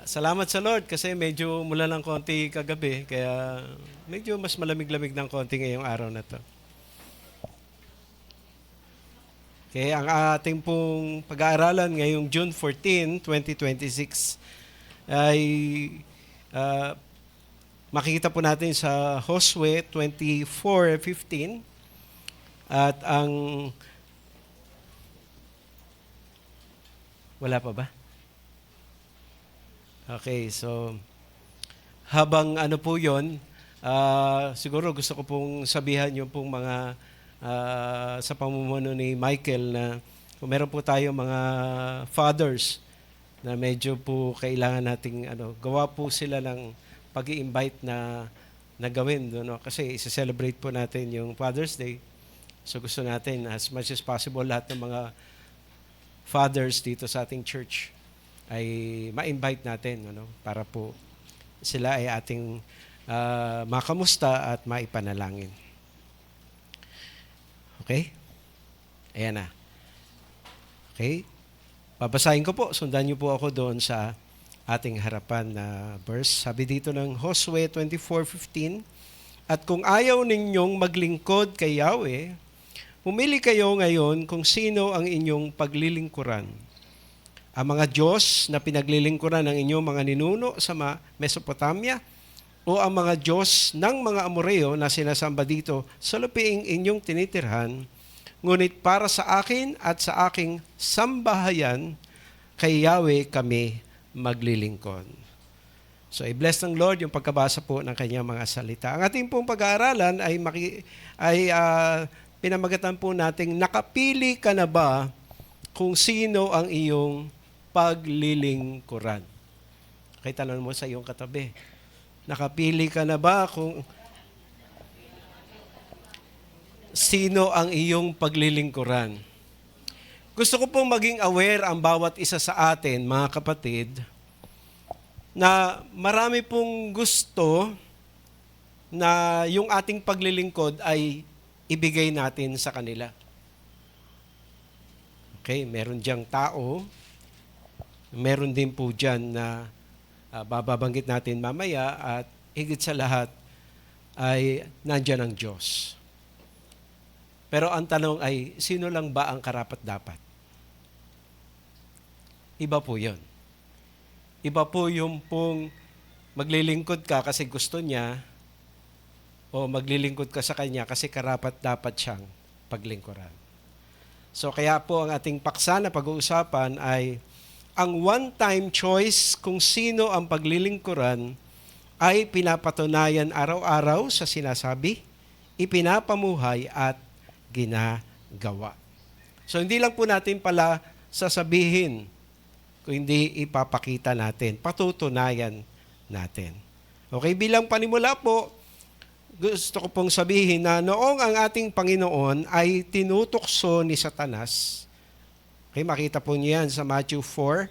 Salamat sa Lord kasi medyo mula ng konti kagabi, kaya medyo mas malamig-lamig ng konti ngayong araw na to. Kaya ang ating pong pag-aaralan ngayong June 14, 2026 ay ah, makikita po natin sa Josue 24:15 at ang wala pa ba? Okay, so habang ano po yon, siguro gusto ko pong sabihan yung pong mga sa pamumuno ni Michael na kung meron po tayo mga fathers na medyo po kailangan nating gawa po sila ng pag-i-invite na gawin. No? Kasi isa-celebrate po natin yung Father's Day. So gusto natin as much as possible lahat ng mga fathers dito sa ating church ay ma-invite natin para po sila ay ating makamusta at maipanalangin. Okay? Ayan na. Okay? Babasahin ko po. Sundan niyo po ako doon sa ating harapan na verse. Sabi dito ng Josue 24:15, "At kung ayaw ninyong maglingkod kay Yahweh, pumili kayo ngayon kung sino ang inyong paglilingkuran. Ang mga Diyos na pinaglilingkuran ng inyong mga ninuno sa Mesopotamia o ang mga Diyos ng mga Amoreo na sinasamba dito sa lupaing inyong tinitirhan, ngunit para sa akin at sa aking sambahayan, kay Yahweh kami maglilingkod." So, i-bless ng Lord yung pagkabasa po ng kanyang mga salita. Ang ating pong pag-aaralan ay pinamagatan po nating nakapili ka na ba kung sino ang iyong paglilingkuran. Okay, tanong mo sa iyong katabi. Nakapili ka na ba kung sino ang iyong paglilingkuran? Gusto ko pong maging aware ang bawat isa sa atin, mga kapatid, na marami pong gusto na yung ating paglilingkod ay ibigay natin sa kanila. Okay, meron diyang tao, meron din po dyan na bababanggit natin mamaya at higit sa lahat ay nandyan ang Diyos. Pero ang tanong ay, sino lang ba ang karapat-dapat? Iba po yun. Iba po yung pong maglilingkod ka kasi gusto niya o maglilingkod ka sa kanya kasi karapat-dapat siyang paglingkuran. So kaya po ang ating paksa na pag-uusapan ay ang one-time choice kung sino ang paglilingkuran ay pinapatunayan araw-araw sa sinasabi, ipinapamuhay at ginagawa. So hindi lang po natin pala sasabihin, kundi ipapakita natin, patutunayan natin. Okay, bilang panimula po, gusto ko pong sabihin na noong ang ating Panginoon ay tinutukso ni Satanas. Okay, makita po niyo yan sa Matthew 4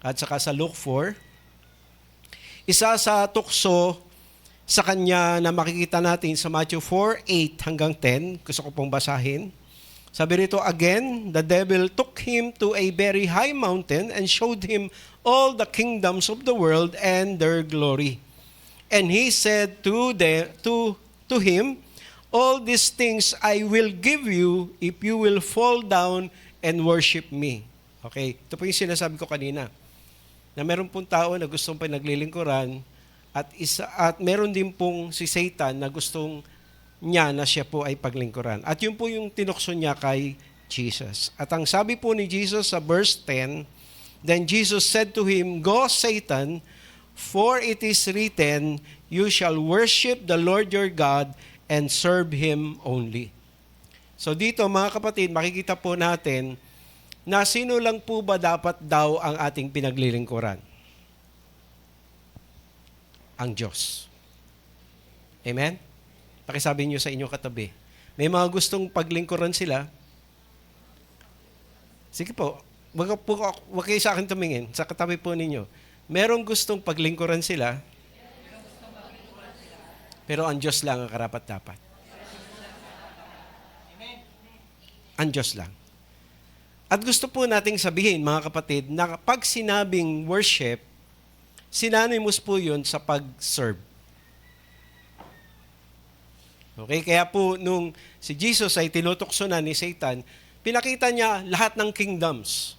at saka sa Luke 4. Isa sa tukso sa kanya na makikita natin sa Matthew 4:8 hanggang 10. Gusto ko pong basahin. Sabi rito, "Again, the devil took him to a very high mountain and showed him all the kingdoms of the world and their glory. And he said to him, all these things I will give you if you will fall down and worship me." Okay, ito po yung sinasabi ko kanina. Na meron pong tao na gustong pinaglilingkuran at meron din pong si Satan na gustong niya na siya po ay paglingkuran. At yun po yung tinukso niya kay Jesus. At ang sabi po ni Jesus sa verse 10, "Then Jesus said to him, Go, Satan, for it is written, you shall worship the Lord your God and serve Him only." So dito mga kapatid, makikita po natin na sino lang po ba dapat daw ang ating pinaglilingkuran? Ang Diyos. Amen? Pakisabi niyo sa inyong katabi. May mga gustong paglingkuran sila. Sige po, wag kayo sa akin tumingin. Sa katabi po ninyo. Merong gustong paglingkuran sila, pero ang Diyos lang ang karapat-dapat. Ang Diyos lang. At gusto po nating sabihin, mga kapatid, na pag sinabing worship, synonymous po yun sa pag-serve. Okay, kaya po nung si Jesus ay tinutokso na ni Satan, pinakita niya lahat ng kingdoms.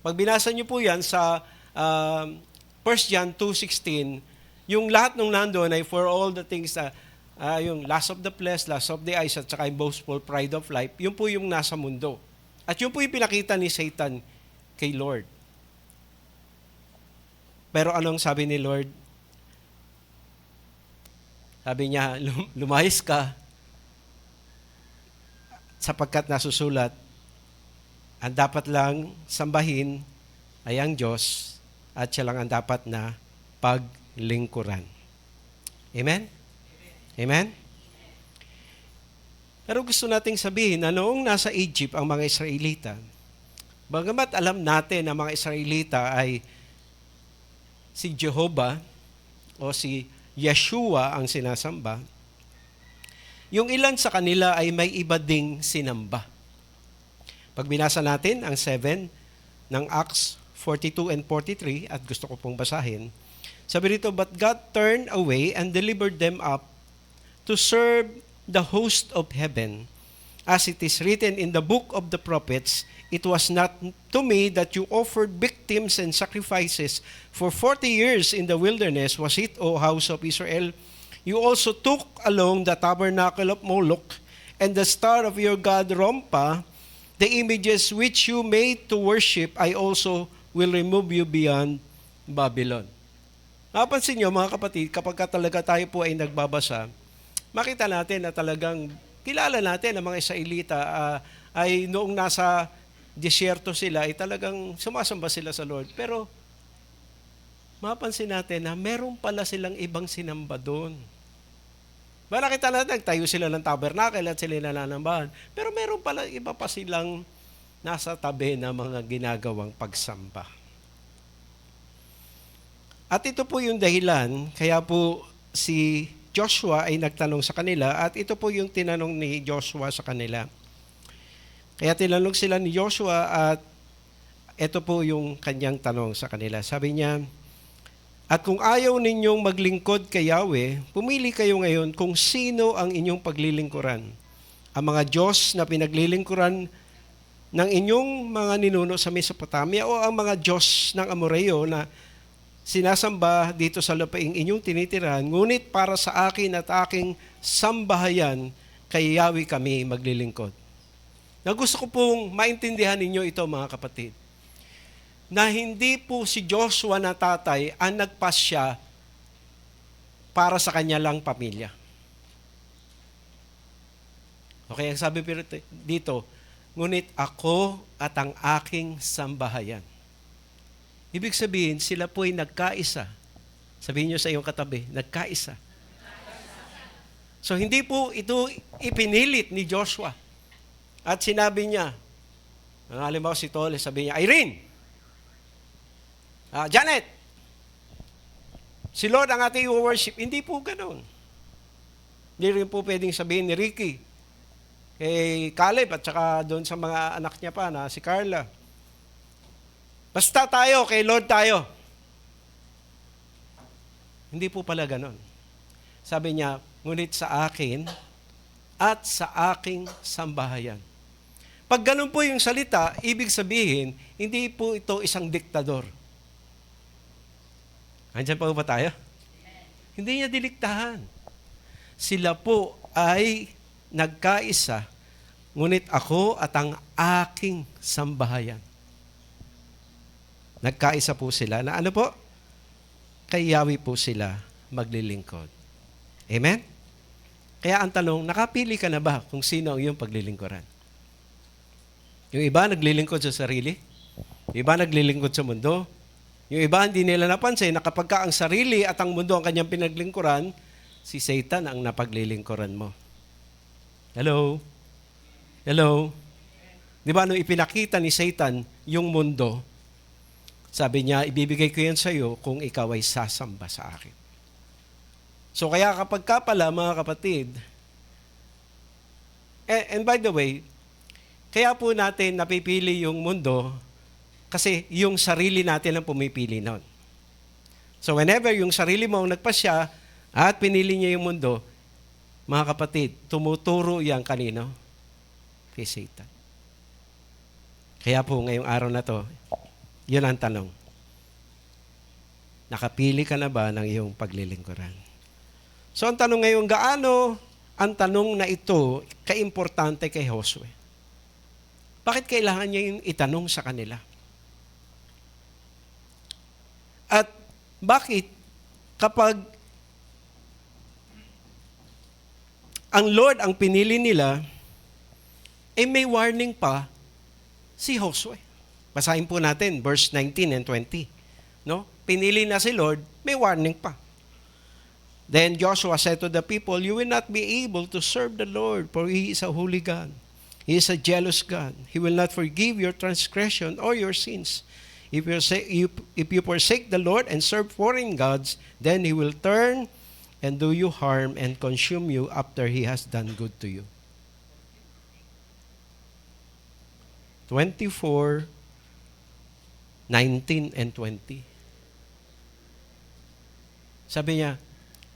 Pag binasa niyo po yan sa 1 John 2:16, yung lahat ng nandoon ay for all the things na yung lust of the flesh, lust of the eyes, at saka yung boastful pride of life, yun po yung nasa mundo. At yun po yung pinakita ni Satan kay Lord. Pero anong sabi ni Lord? Sabi niya, lumayas ka sapagkat nasusulat, ang dapat lang sambahin ay ang Diyos at siya lang ang dapat na paglingkuran. Amen? Amen? Pero gusto nating sabihin na noong nasa Egypt ang mga Israelita, bagamat alam natin na mga Israelita ay si Jehovah o si Yeshua ang sinasamba, yung ilan sa kanila ay may iba ding sinamba. Pag binasa natin ang 7 ng Acts 42 and 43, at gusto ko pong basahin, sabi rito, "But God turned away and delivered them up to serve the host of heaven. As it is written in the book of the prophets, it was not to me that you offered victims and sacrifices for 40 years in the wilderness, was it, O house of Israel? You also took along the tabernacle of Moloch and the star of your god Rompa, the images which you made to worship, I also will remove you beyond Babylon." Napansin niyo mga kapatid, kapag talaga tayo po ay nagbabasa, makita natin na talagang kilala natin ang mga Israelita ay noong nasa disyerto sila ay talagang sumasamba sila sa Lord. Pero mapansin natin na meron pala silang ibang sinamba doon. Nakita natin, nagtayo sila ng tabernacle at sila nananambahan. Pero meron pala iba pa silang nasa tabi na mga ginagawang pagsamba. At ito po yung dahilan, kaya po si Joshua ay nagtanong sa kanila at ito po yung tinanong ni Joshua sa kanila. Kaya tinanong sila ni Joshua at ito po yung kanyang tanong sa kanila. Sabi niya, "At kung ayaw ninyong maglingkod kay Yahweh, pumili kayo ngayon kung sino ang inyong paglilingkuran. Ang mga Diyos na pinaglilingkuran ng inyong mga ninuno sa Mesopotamia o ang mga Diyos ng Amoreo na sinasamba dito sa lupaing inyong tinitirahan, ngunit para sa akin at aking sambahayan, kay Yahweh kami maglilingkod." Na gusto ko pong maintindihan ninyo ito mga kapatid, na hindi po si Joshua na tatay ang nagpasya para sa kanya lang pamilya. Okay, ang sabi dito, ngunit ako at ang aking sambahayan. Ibig sabihin, sila po ay nagkaisa. Sabihin nyo sa iyong katabi, nagkaisa. So hindi po ito ipinilit ni Joshua. At sinabi niya, halimbawa si Tole, sabi niya, Irene, Janet, si Lord ang ating i-worship. Hindi po ganoon. Hindi rin po pwedeng sabihin ni Ricky, kay Caleb at saka doon sa mga anak niya pa na si Carla, basta tayo, kay Lord tayo. Hindi po pala ganoon. Sabi niya, ngunit sa akin at sa aking sambahayan. Pag ganun po yung salita, ibig sabihin, hindi po ito isang diktador. Andiyan pa ba tayo? Hindi niya diliktahan. Sila po ay nagkaisa, ngunit ako at ang aking sambahayan. Nagkaisa po sila na ano po? Kay Yahweh po sila maglilingkod. Amen? Kaya ang tanong, nakapili ka na ba kung sino ang iyong paglilingkuran? Yung iba naglilingkod sa sarili, yung iba naglilingkod sa mundo, yung iba hindi nila napansin na kapag ang sarili at ang mundo ang kanyang pinaglingkuran, si Satan ang napaglilingkuran mo. Hello? Hello? Di ba nung ipinakita ni Satan yung mundo, sabi niya, ibibigay ko yan sa iyo kung ikaw ay sasamba sa akin. So kaya kapag ka pala, mga kapatid, and by the way, kaya po natin napipili yung mundo kasi yung sarili natin ang pumipili nun. So whenever yung sarili mo ang nagpasya at pinili niya yung mundo, mga kapatid, tumuturo yan kanino? Kay Satan. Kaya po ngayong araw na to, yun ang tanong. Nakapili ka na ba ng iyong paglilingkuran? So ang tanong ngayon, gaano ang tanong na ito kaimportante kay Josue? Bakit kailangan niya yung itanong sa kanila? At bakit kapag ang Lord ang pinili nila, may warning pa si Josue. Basahin po natin, verse 19 and 20. No? Pinili na si Lord, may warning pa. Then Joshua said to the people, "You will not be able to serve the Lord, for He is a holy God. He is a jealous God. He will not forgive your transgression or your sins. If you forsake the Lord and serve foreign gods, then He will turn and do you harm and consume you after He has done good to you." 24, 19 and 20. Sabi niya,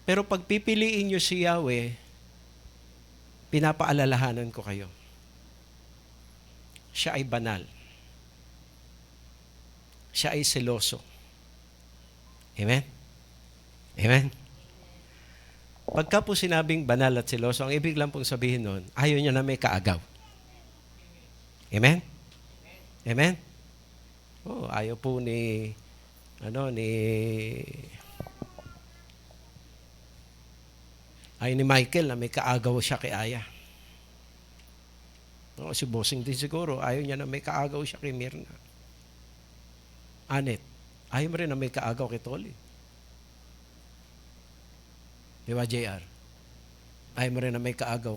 pero pag pipiliin niyo si Yahweh, pinapaalalahanan ko kayo. Siya ay banal. Siya ay seloso. Amen? Amen? Pagka po sinabing banal at seloso, ang ibig lang pong sabihin nun, ayaw niya na may kaagaw. Amen? Amen? Oh, ayaw po ni Michael na may kaagaw siya kay Aya. No, si Bossing din siguro, ayaw niya na may kaagaw siya kay Mirna. Anet, ayaw mo rin na may kaagaw kay Tolly. Di ba, JR? Ayaw mo rin na may kaagaw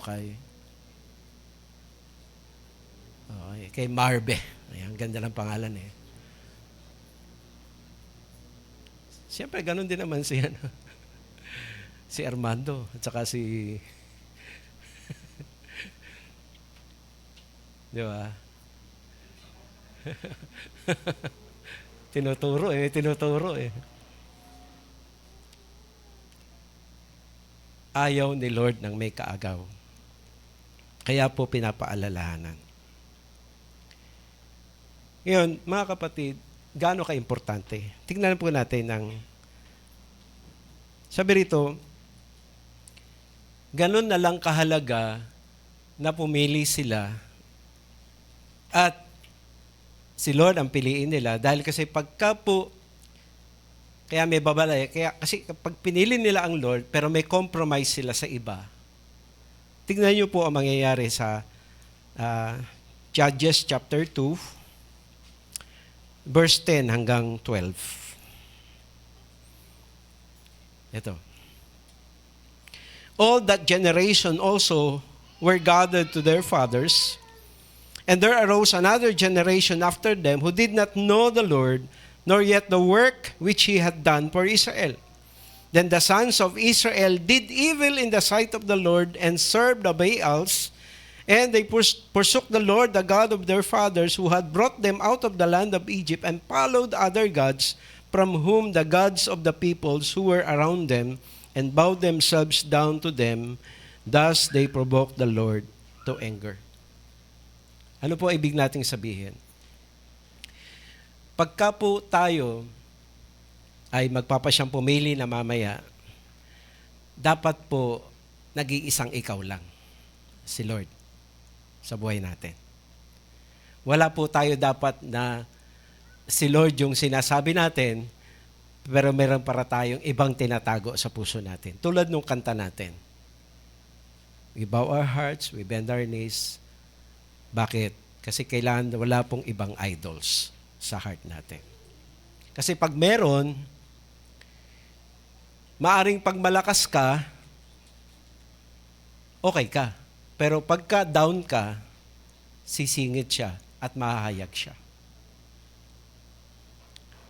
kay Marbe. Ayan, ganda ng pangalan eh. Siyempre, ganun din naman si Armando at saka si di ba? tinuturo eh. Ayaw ni Lord ng may kaagaw. Kaya po pinapaalalahanan. Ngayon, mga kapatid, gaano ka-importante? Tingnan po natin sabi rito, ganun na lang kahalaga na pumili sila at si Lord ang piliin nila dahil kasi kaya may babalay, kasi kapag pinili nila ang Lord pero may compromise sila sa iba, tignan niyo po ang mangyayari sa Judges chapter 2, verse 10 hanggang 12. Ito. All that generation also were gathered to their fathers, and there arose another generation after them who did not know the Lord, nor yet the work which He had done for Israel. Then the sons of Israel did evil in the sight of the Lord and served the Baals, and they forsook the Lord, the God of their fathers, who had brought them out of the land of Egypt, and followed other gods, from whom the gods of the peoples who were around them, and bowed themselves down to them. Thus they provoked the Lord to anger. Ano po ibig nating sabihin? Pagka po tayo ay magpapasyang pumili na mamaya, dapat po nag-iisang ikaw lang, si Lord, sa buhay natin. Wala po tayo dapat na si Lord yung sinasabi natin, pero meron para tayong ibang tinatago sa puso natin. Tulad nung kanta natin. We bow our hearts, we bend our knees. Bakit? Kasi kailangan wala pong ibang idols sa heart natin. Kasi pag meron, maaring pag malakas ka, okay ka. Pero pagka down ka, sisingit siya at mahahayag siya.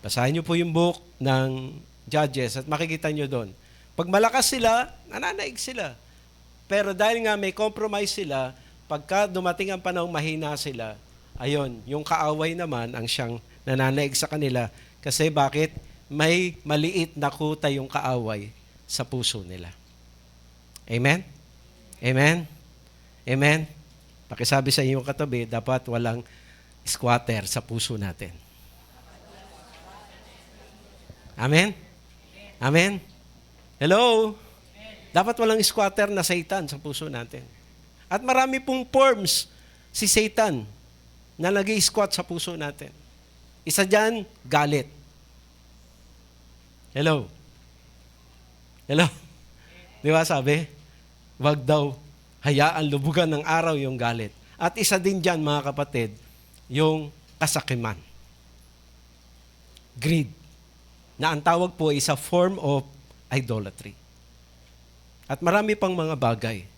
Basahin niyo po yung book ng Judges at makikita niyo doon. Pag malakas sila, nananaig sila. Pero dahil nga may compromise sila, pagka dumating ang panahong mahina sila, ayun, yung kaaway naman ang siyang nananaig sa kanila. Kasi bakit? may maliit na kuta yung kaaway sa puso nila. Amen? Amen? Amen? Pakisabi sa inyong katabi, dapat walang squatter sa puso natin. Amen? Amen? Hello? Dapat walang squatter na Satan sa puso natin. At marami pong forms si Satan na nag-i-squat sa puso natin. Isa dyan, galit. Hello? Hello? Di ba sabi? Wag daw hayaan lubugan ng araw yung galit. At isa din dyan, mga kapatid, yung kasakiman. Greed. Na ang tawag po is a form of idolatry. At marami pang mga bagay.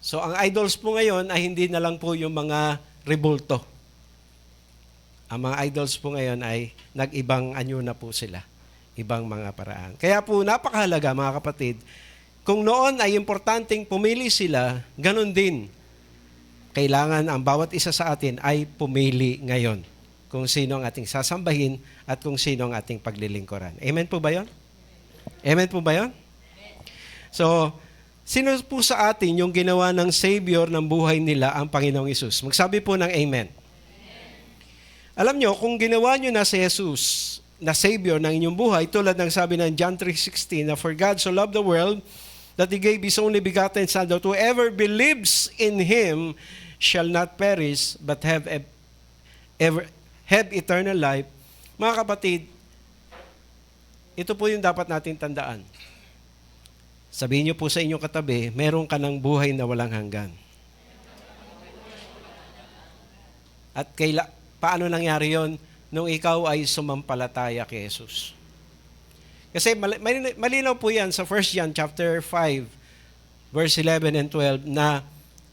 So ang idols po ngayon ay hindi na lang po yung mga rebulto. Ang mga idols po ngayon ay nag-ibang anyo na po sila. Ibang mga paraan. Kaya po napakahalaga mga kapatid, kung noon ay importanteng pumili sila, ganun din. Kailangan ang bawat isa sa atin ay pumili ngayon kung sino ang ating sasambahin at kung sino ang ating paglilingkuran. Amen po ba yun? Amen po ba yun? So, sino po sa atin yung ginawa ng Savior ng buhay nila ang Panginoong Hesus? Magsabi po ng Amen. Alam nyo, kung ginawa nyo na si Jesus na Savior ng inyong buhay, tulad ng sabi ng John 3:16, na for God so loved the world that He gave His only begotten Son, that whoever believes in Him shall not perish, but have eternal life. Mga kapatid, ito po yung dapat natin tandaan. Sabihin niyo po sa inyong katabi, meron ka ng buhay na walang hanggan. At paano nangyari yon? Nung ikaw ay sumampalataya kay Jesus. Kasi malinaw po yan sa 1 John chapter 5, verse 11 and 12,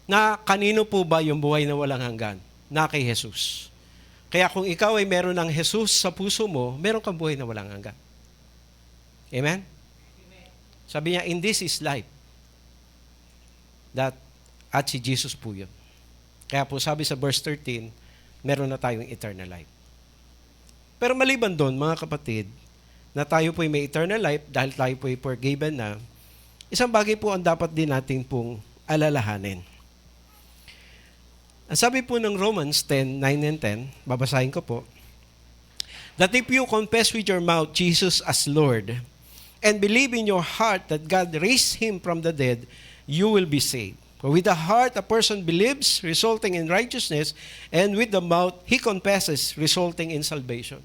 na kanino po ba yung buhay na walang hanggan? Na kay Jesus. Kaya kung ikaw ay meron ng Jesus sa puso mo, meron kang buhay na walang hanggan. Amen? Sabi niya, in this is life. At si Jesus po yun. Kaya po sabi sa verse 13, meron na tayong eternal life. Pero maliban doon, mga kapatid, na tayo po ay may eternal life dahil tayo po ay forgiven na, isang bagay po ang dapat din natin pong alalahanin. Ang sabi po ng Romans 10:9 and 10, babasahin ko po, that if you confess with your mouth Jesus as Lord and believe in your heart that God raised Him from the dead, you will be saved. For with the heart a person believes, resulting in righteousness, and with the mouth he confesses, resulting in salvation.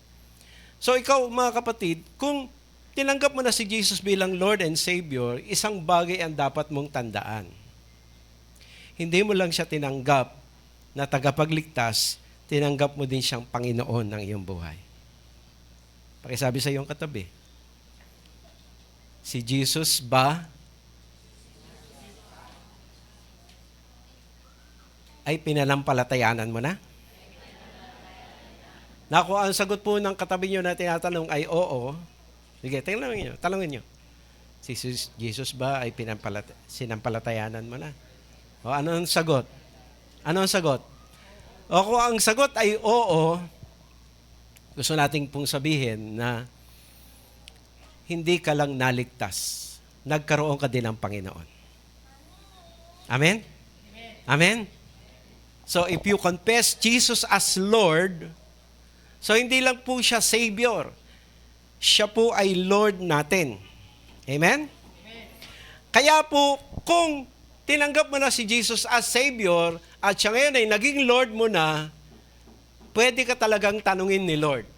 So ikaw, mga kapatid, kung tinanggap mo na si Jesus bilang Lord and Savior, isang bagay ang dapat mong tandaan. Hindi mo lang siya tinanggap na tagapagligtas, tinanggap mo din siyang Panginoon ng iyong buhay. Pakisabi sa iyong katabi, si Jesus ba ay pinanampalatayanan mo na? Na kung ang sagot po ng katabi nyo na tinatanong ay oo, sige, talungin nyo. Si Jesus ba ay sinampalatayanan mo na? O ano ang sagot? Ano ang sagot? O kung ang sagot ay oo, gusto nating pong sabihin na hindi ka lang naligtas. Nagkaroon ka din ng Panginoon. Amen? Amen? So if you confess Jesus as Lord, so hindi lang po siya Savior. Siya po ay Lord natin. Amen? Kaya po, kung tinanggap mo na si Jesus as Savior, at siya ngayon ay naging Lord mo na, pwede ka talagang tanungin ni Lord.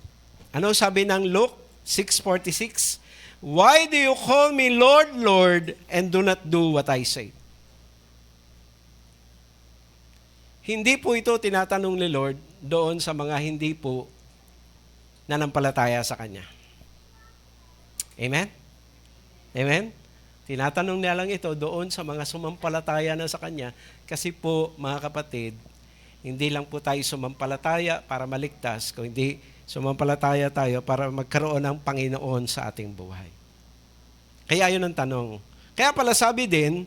Ano sabi ng Luke 6:46? Why do you call me Lord, Lord, and do not do what I say? Hindi po ito tinatanong ni Lord doon sa mga hindi po nanampalataya sa Kanya. Amen? Amen? Tinatanong niya lang ito doon sa mga sumampalataya na sa Kanya kasi po, mga kapatid, hindi lang po tayo sumampalataya para maligtas, kundi sumampalataya tayo para magkaroon ng Panginoon sa ating buhay. Kaya yun ang tanong. Kaya pala sabi din,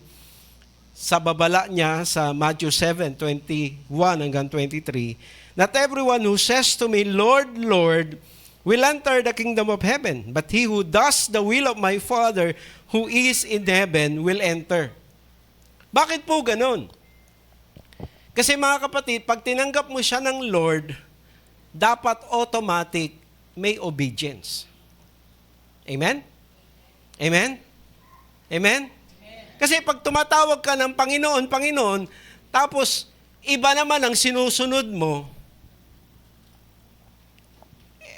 sa babala niya sa Matthew 7:21 hanggang 23, not everyone who says to me, Lord, Lord, will enter the kingdom of heaven, but he who does the will of my Father who is in heaven will enter. Bakit po ganun? Kasi mga kapatid, pag tinanggap mo siya ng Lord, dapat automatic may obedience. Amen? Amen? Amen? Kasi pag tumatawag ka ng Panginoon, Panginoon, tapos iba naman ang sinusunod mo,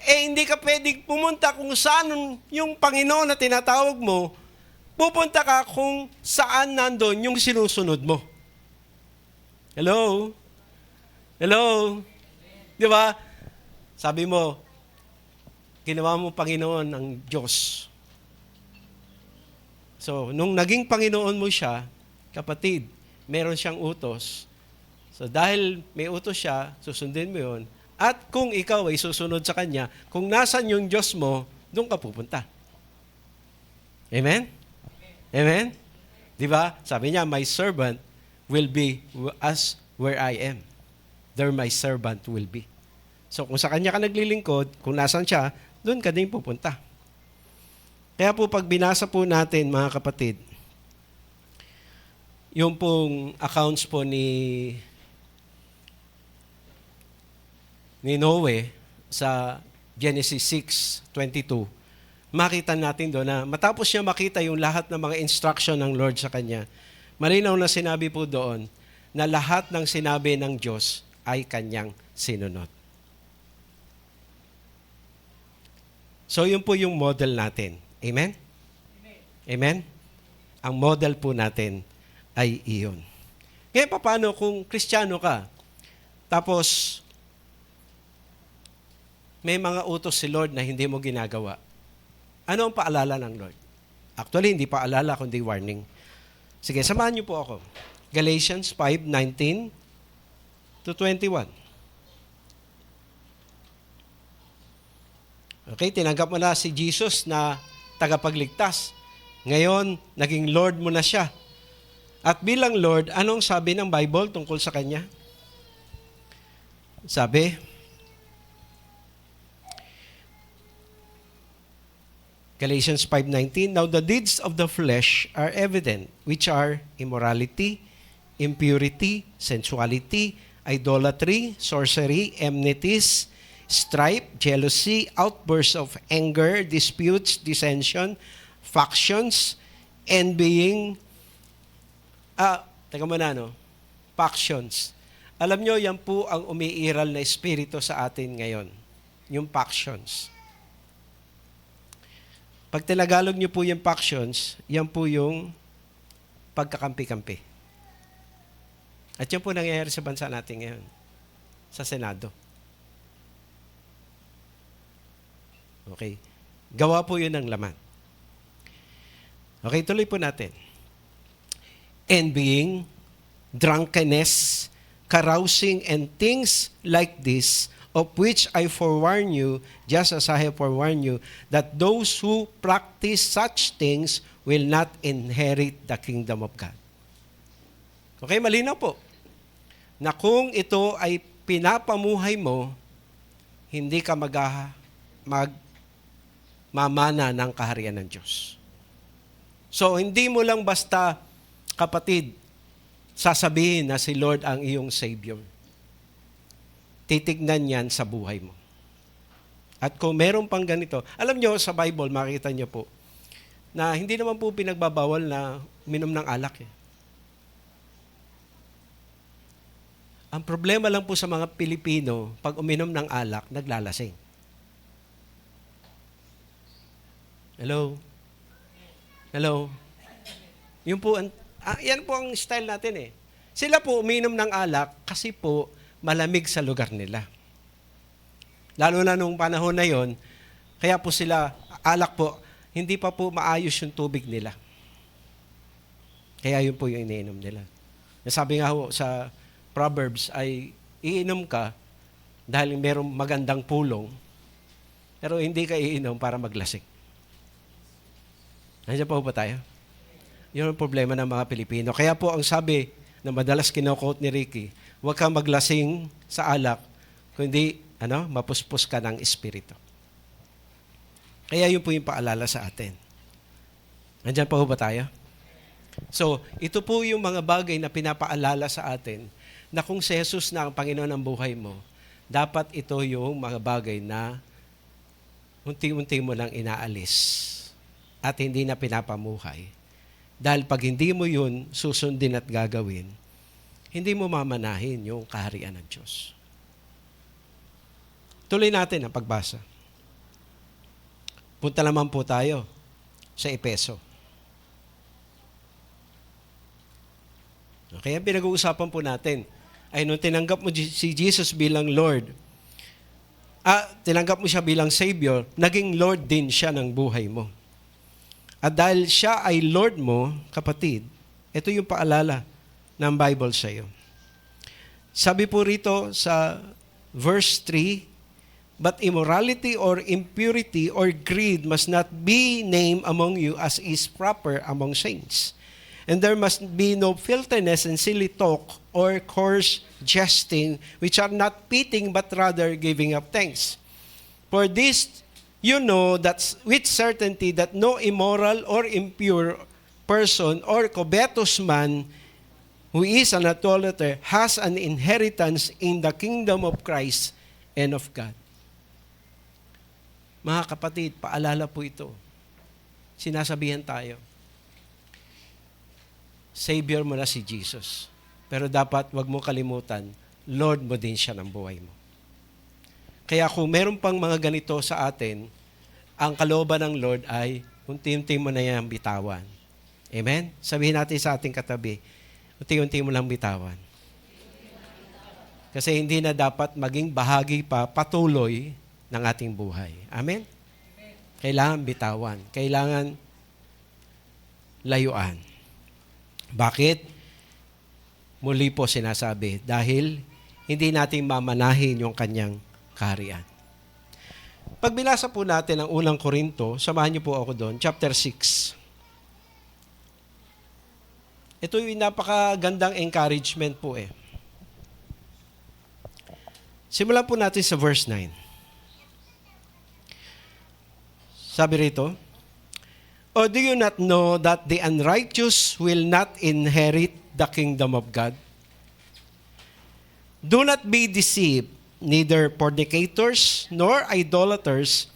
hindi ka pwedeng pumunta kung saan yung Panginoon na tinatawag mo, pupunta ka kung saan nandun yung sinusunod mo. Hello? Hello? Di ba? Sabi mo, ginawa mo Panginoon ng Diyos. So, nung naging Panginoon mo siya, kapatid, meron siyang utos. So, dahil may utos siya, susundin mo yun. At kung ikaw ay susunod sa Kanya, kung nasan yung Diyos mo, doon ka pupunta. Amen? Amen? Di ba? Sabi niya, my servant will be as where I am. There my servant will be. So kung sa Kanya ka naglilingkod, kung nasan siya, doon ka din pupunta. Kaya po pag binasa po natin, mga kapatid, yung pong accounts po ni Noe sa Genesis 6:22, makita natin doon na matapos niya makita yung lahat ng mga instruction ng Lord sa kanya, malinaw na sinabi po doon na lahat ng sinabi ng Diyos ay kanyang sinunod. So yun po yung model natin. Amen? Amen? Ang model po natin ay iyon. Ngayon, paano kung Kristiyano ka, tapos may mga utos si Lord na hindi mo ginagawa? Ano ang paalala ng Lord? Actually, hindi paalala, kundi warning. Sige, samahan niyo po ako. Galatians 5:19 to 21. Okay, tinanggap mo na si Jesus na tagapagligtas. Ngayon, naging Lord mo na siya. At bilang Lord, anong sabi ng Bible tungkol sa Kanya? Sabi, Galatians 5:19, now the deeds of the flesh are evident, which are immorality, impurity, sensuality, idolatry, sorcery, enmities, strife, jealousy, outbursts of anger, disputes, dissension, factions, envying, teka muna, factions. Alam nyo, yan po ang umiiral na espiritu sa atin ngayon. Yung factions. Pag tinagalog nyo po yung factions, yan po yung pagkakampi-kampi. At yan po nangyayari sa bansa natin ngayon. Sa Senado. Okay. Gawa po yun ng laman. Okay, tuloy po natin. Envying, drunkenness, carousing, and things like this, of which I forewarn you, just as I have forewarned you, that those who practice such things will not inherit the kingdom of God. Okay, malinaw po. Na kung ito ay pinapamuhay mo, hindi ka magmamana ng kaharian ng Diyos. So, hindi mo lang basta, kapatid, sasabihin na si Lord ang iyong Savior. Titignan yan sa buhay mo. At kung meron pang ganito, alam nyo sa Bible, makita nyo po, na hindi naman po pinagbabawal na minom ng alak. Ang problema lang po sa mga Pilipino, pag uminom ng alak, naglalasing. Hello? Hello? Yan po ang style natin . Sila po uminom ng alak kasi po malamig sa lugar nila. Lalo na nung panahon na yon, kaya po sila, alak po, hindi pa po maayos yung tubig nila. Kaya yun po yung iniinom nila. Sabi nga ho sa Proverbs ay iinom ka dahil merong magandang pulong, pero hindi ka iinom para maglasing. Nandiyan pa po ba tayo? Yun ang problema ng mga Pilipino. Kaya po ang sabi na madalas kino-quote ni Ricky, huwag kang maglasing sa alak, kundi mapuspos ka ng espiritu. Kaya yun po yung paalala sa atin. Nandyan pa ho ba tayo? So, ito po yung mga bagay na pinapaalala sa atin na kung si Jesus na ang Panginoon ng buhay mo, dapat ito yung mga bagay na unti-unti mo lang inaalis at hindi na pinapamuhay. Dahil pag hindi mo yun susundin at gagawin, hindi mo mamanahin yung kaharian ng Diyos. Tuloy natin ang pagbasa. Punta naman po tayo sa Epeso. Okay, ang pinag-uusapan po natin ay nung tinanggap mo si Jesus bilang Lord, tinanggap mo siya bilang Savior, naging Lord din siya ng buhay mo. At dahil siya ay Lord mo, kapatid, ito yung paalala ng Bible sa iyo. Sabi po rito sa verse 3, but immorality or impurity or greed must not be named among you as is proper among saints. And there must be no filthiness and silly talk or coarse jesting, which are not fitting but rather giving up thanks. For this you know that with certainty that no immoral or impure person or covetous man who is an idolater has an inheritance in the kingdom of Christ and of God. Mga kapatid, paalala po ito. Sinasabihan tayo, Savior mo na si Jesus. Pero dapat wag mo kalimutan, Lord mo din siya ng buhay mo. Kaya kung meron pang mga ganito sa atin, ang kalooban ng Lord ay unti-unti mo na yan bitawan. Amen? Sabihin natin sa ating katabi, unti-unti mo lang bitawan. Kasi hindi na dapat maging bahagi pa patuloy ng ating buhay. Amen? Kailangan bitawan. Kailangan layuan. Bakit? Muli po sinasabi, dahil hindi natin mamanahin yung kanyang kaharian. Pag binasa po natin ang unang Korinto, samahan niyo po ako doon, chapter 6. Ito yung napakagandang encouragement po eh. Simulan po natin sa verse 9. Sabi rito, or do you not know that the unrighteous will not inherit the kingdom of God? Do not be deceived, neither fornicators, nor idolaters,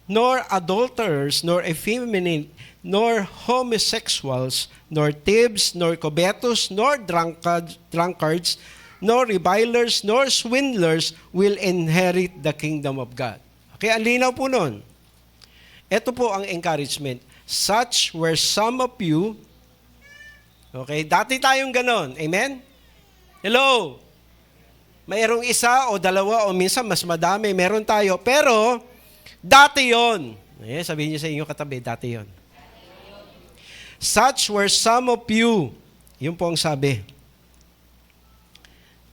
nor adulterers, nor effeminate, nor homosexuals, nor thieves, nor covetous, nor drunkards, nor revilers, nor swindlers will inherit the kingdom of God. Okay, ang linaw po nun. Ito po ang encouragement. Such were some of you. Okay, dati tayong ganon. Amen? Hello? Mayroong isa o dalawa o minsan mas madami. Meron tayo. Pero, dati yon. Sabihin niyo sa inyo katabi, dati yon. Such were some of you. Yun po ang sabi.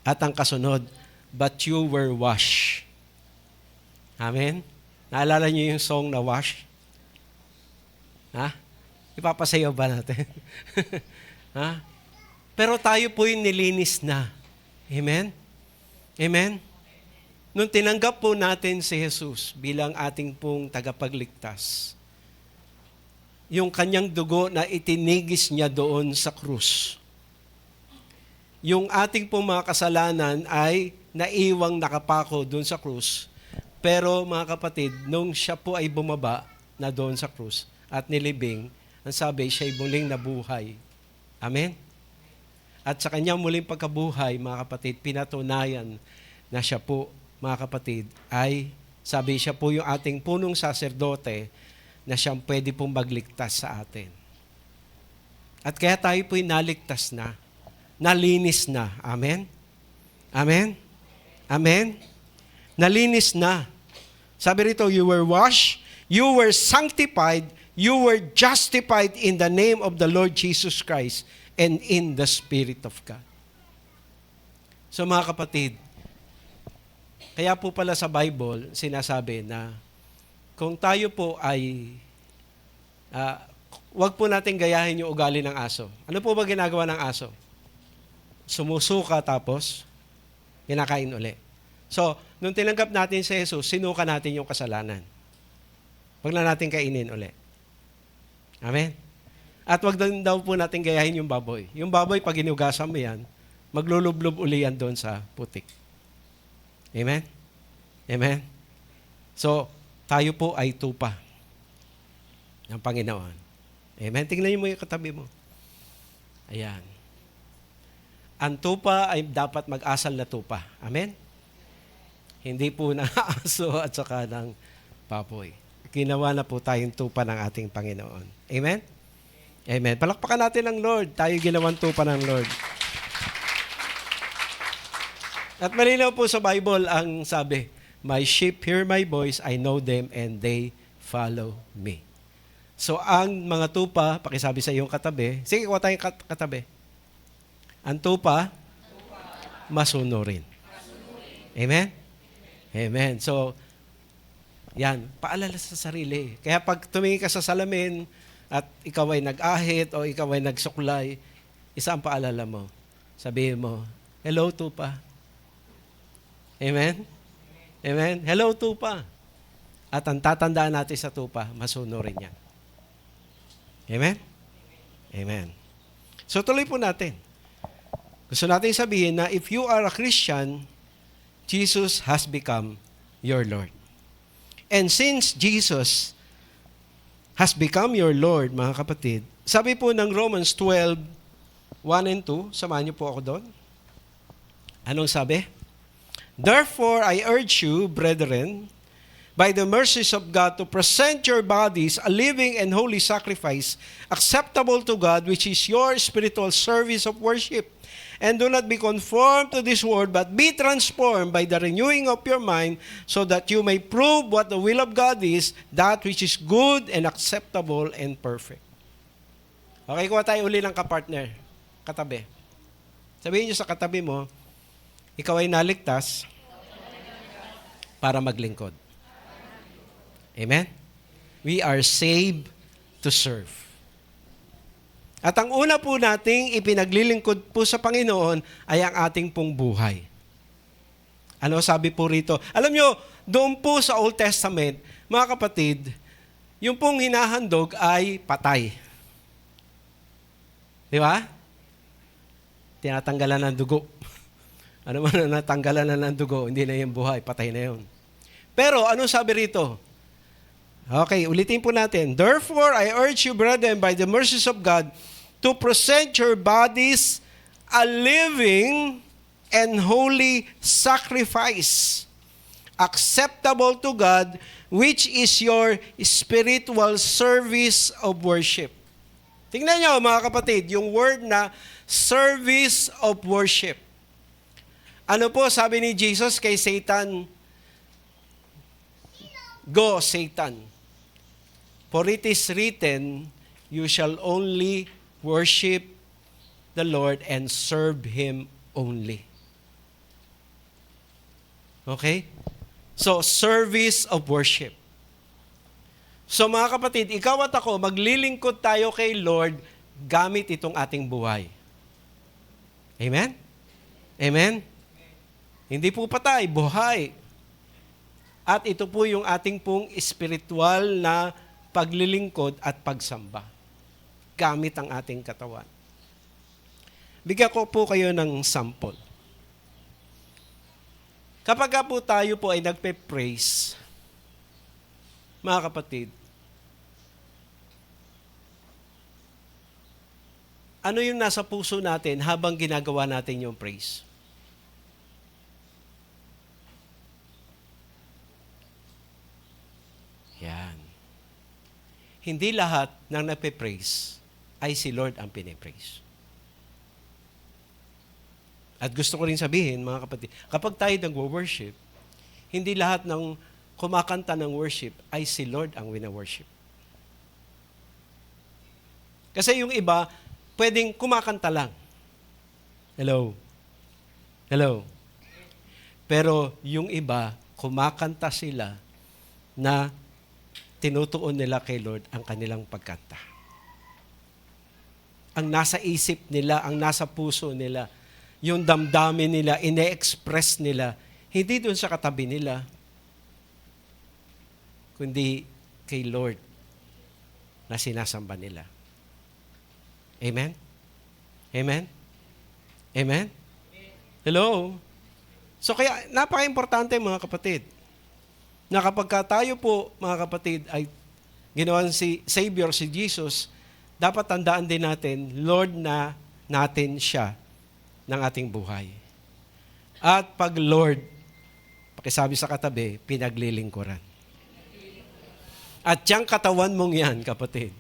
At ang kasunod, but you were washed. Amen? Naalala niyo yung song na wash? Ha? Ipapasayaw ba natin? Ha? Pero tayo po yung nilinis na. Amen? Amen? Nung tinanggap po natin si Jesus bilang ating pong tagapagligtas, yung kanyang dugo na itinigis niya doon sa krus, yung ating pong mga kasalanan ay naiwang nakapako doon sa krus. Pero mga kapatid, nung siya po ay bumaba na doon sa krus at nilibing, ang sabi, siya'y muling nabuhay. Amen? At sa kanyang muling pagkabuhay, mga kapatid, pinatunayan na siya po, mga kapatid, ay, sabi siya po yung ating punong saserdote na siyang pwede pong magligtas sa atin. At kaya tayo po'y naligtas na, nalinis na. Amen? Amen? Amen? Nalinis na. Sabi rito, you were washed, you were sanctified, you were justified in the name of the Lord Jesus Christ and in the Spirit of God. So mga kapatid, kaya po pala sa Bible, sinasabi na kung tayo po ay, wag po natin gayahin yung ugali ng aso. Ano po ba ginagawa ng aso? Sumusuka tapos, kinakain uli. So, nung tinanggap natin si Jesus, sinuka natin yung kasalanan. Huwag na natin kainin uli. Amen? At wag din daw po natin gayahin yung baboy. Yung baboy, pag inugasan mo yan, maglulublob uli yan doon sa putik. Amen? Amen? So, tayo po ay tupa ng Panginoon. Amen? Tingnan niyo mo yung katabi mo. Ayan. Ang tupa ay dapat mag-asal na tupa. Amen? Hindi po ng aso at saka ng baboy. Ginawa na po tayong tupa ng ating Panginoon. Amen? Amen. Palakpakan natin ang Lord. Tayo ginawang tupa ng Lord. At malinaw po sa Bible ang sabi, "My sheep hear my voice, I know them, and they follow me." So ang mga tupa, pakisabi sa iyong katabi, sige, kuha tayong katabi. Ang tupa, masunurin. Amen? Amen. So, yan, paalala sa sarili. Kaya pag tumingin ka sa salamin, at ikaw ay nag-ahit o ikaw ay nagsuklay, isa ang paalala mo. Sabihin mo, "Hello, tupa." Amen? Amen? Hello, tupa. At ang tatandaan natin sa tupa, masunurin niya. Amen? Amen. So tuloy po natin. Gusto natin sabihin na if you are a Christian, Jesus has become your Lord. And since Jesus has become your Lord, mga kapatid, sabi po ng Romans 12, 1 and 2, samahan niyo po ako doon. Anong sabi? "Therefore, I urge you, brethren, by the mercies of God, to present your bodies a living and holy sacrifice, acceptable to God, which is your spiritual service of worship. And do not be conformed to this world, but be transformed by the renewing of your mind, so that you may prove what the will of God is, that which is good and acceptable and perfect." Okay, kuha tayo uli ng kapartner, katabi. Sabihin niyo sa katabi mo, ikaw ay naligtas para maglingkod. Amen? We are saved to serve. At ang una po nating ipinaglilingkod po sa Panginoon ay ang ating pong buhay. Ano sabi po rito? Alam nyo, doon po sa Old Testament, mga kapatid, yung pong hinahandog ay patay. Di ba? Tinatanggalan ng dugo. Ano man na natanggalan na ng dugo, hindi na yung buhay, patay na yun. Pero ano sabi rito? Okay, ulitin po natin. "Therefore, I urge you, brethren, by the mercies of God, to present your bodies a living and holy sacrifice, acceptable to God, which is your spiritual service of worship." Tingnan nyo, mga kapatid, yung word na service of worship. Ano po sabi ni Jesus kay Satan? "Go, Satan. For it is written, you shall only worship the Lord and serve Him only." Okay? So, service of worship. So mga kapatid, ikaw at ako, maglilingkod tayo kay Lord gamit itong ating buhay. Amen? Amen? Hindi po patay, buhay. At ito po yung ating pong espiritual na paglilingkod at pagsamba. Gamit ang ating katawan. Bigyan ko po kayo ng sample. Kapag po tayo po ay nagpe-praise, mga kapatid, ano yung nasa puso natin habang ginagawa natin yung praise? Yan. Hindi lahat ng nagpe-praise ay si Lord ang pinipraise. At gusto ko rin sabihin, mga kapatid, kapag tayo nag-worship, hindi lahat ng kumakanta ng worship ay si Lord ang wina-worship. Kasi yung iba, pwedeng kumakanta lang. Hello? Hello? Pero yung iba, kumakanta sila na tinutuon nila kay Lord ang kanilang pagkanta. Ang nasa isip nila, ang nasa puso nila, yung damdamin nila, ine-express nila, hindi doon sa katabi nila, kundi kay Lord na sinasamba nila. Amen? Amen? Amen? Hello? So kaya napaka-importante mga kapatid na kapag tayo po mga kapatid ay ginawan si Savior, si Jesus, dapat tandaan din natin, Lord na natin siya ng ating buhay. At pag Lord, pakisabi sa katabi, pinaglilingkuran. At yung katawan mong yan, kapatid,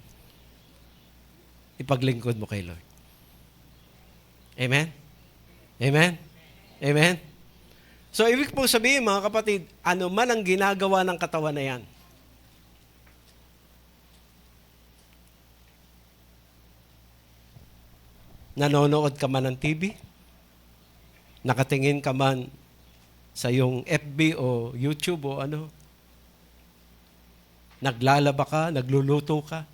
ipaglingkod mo kay Lord. Amen? Amen? Amen? So, ibig po sabihin, mga kapatid, ano man ang ginagawa ng katawan na yan, nanonood ka man ng TV, nakatingin ka man sa iyong FB o YouTube o ano, naglalaba ka, nagluluto ka,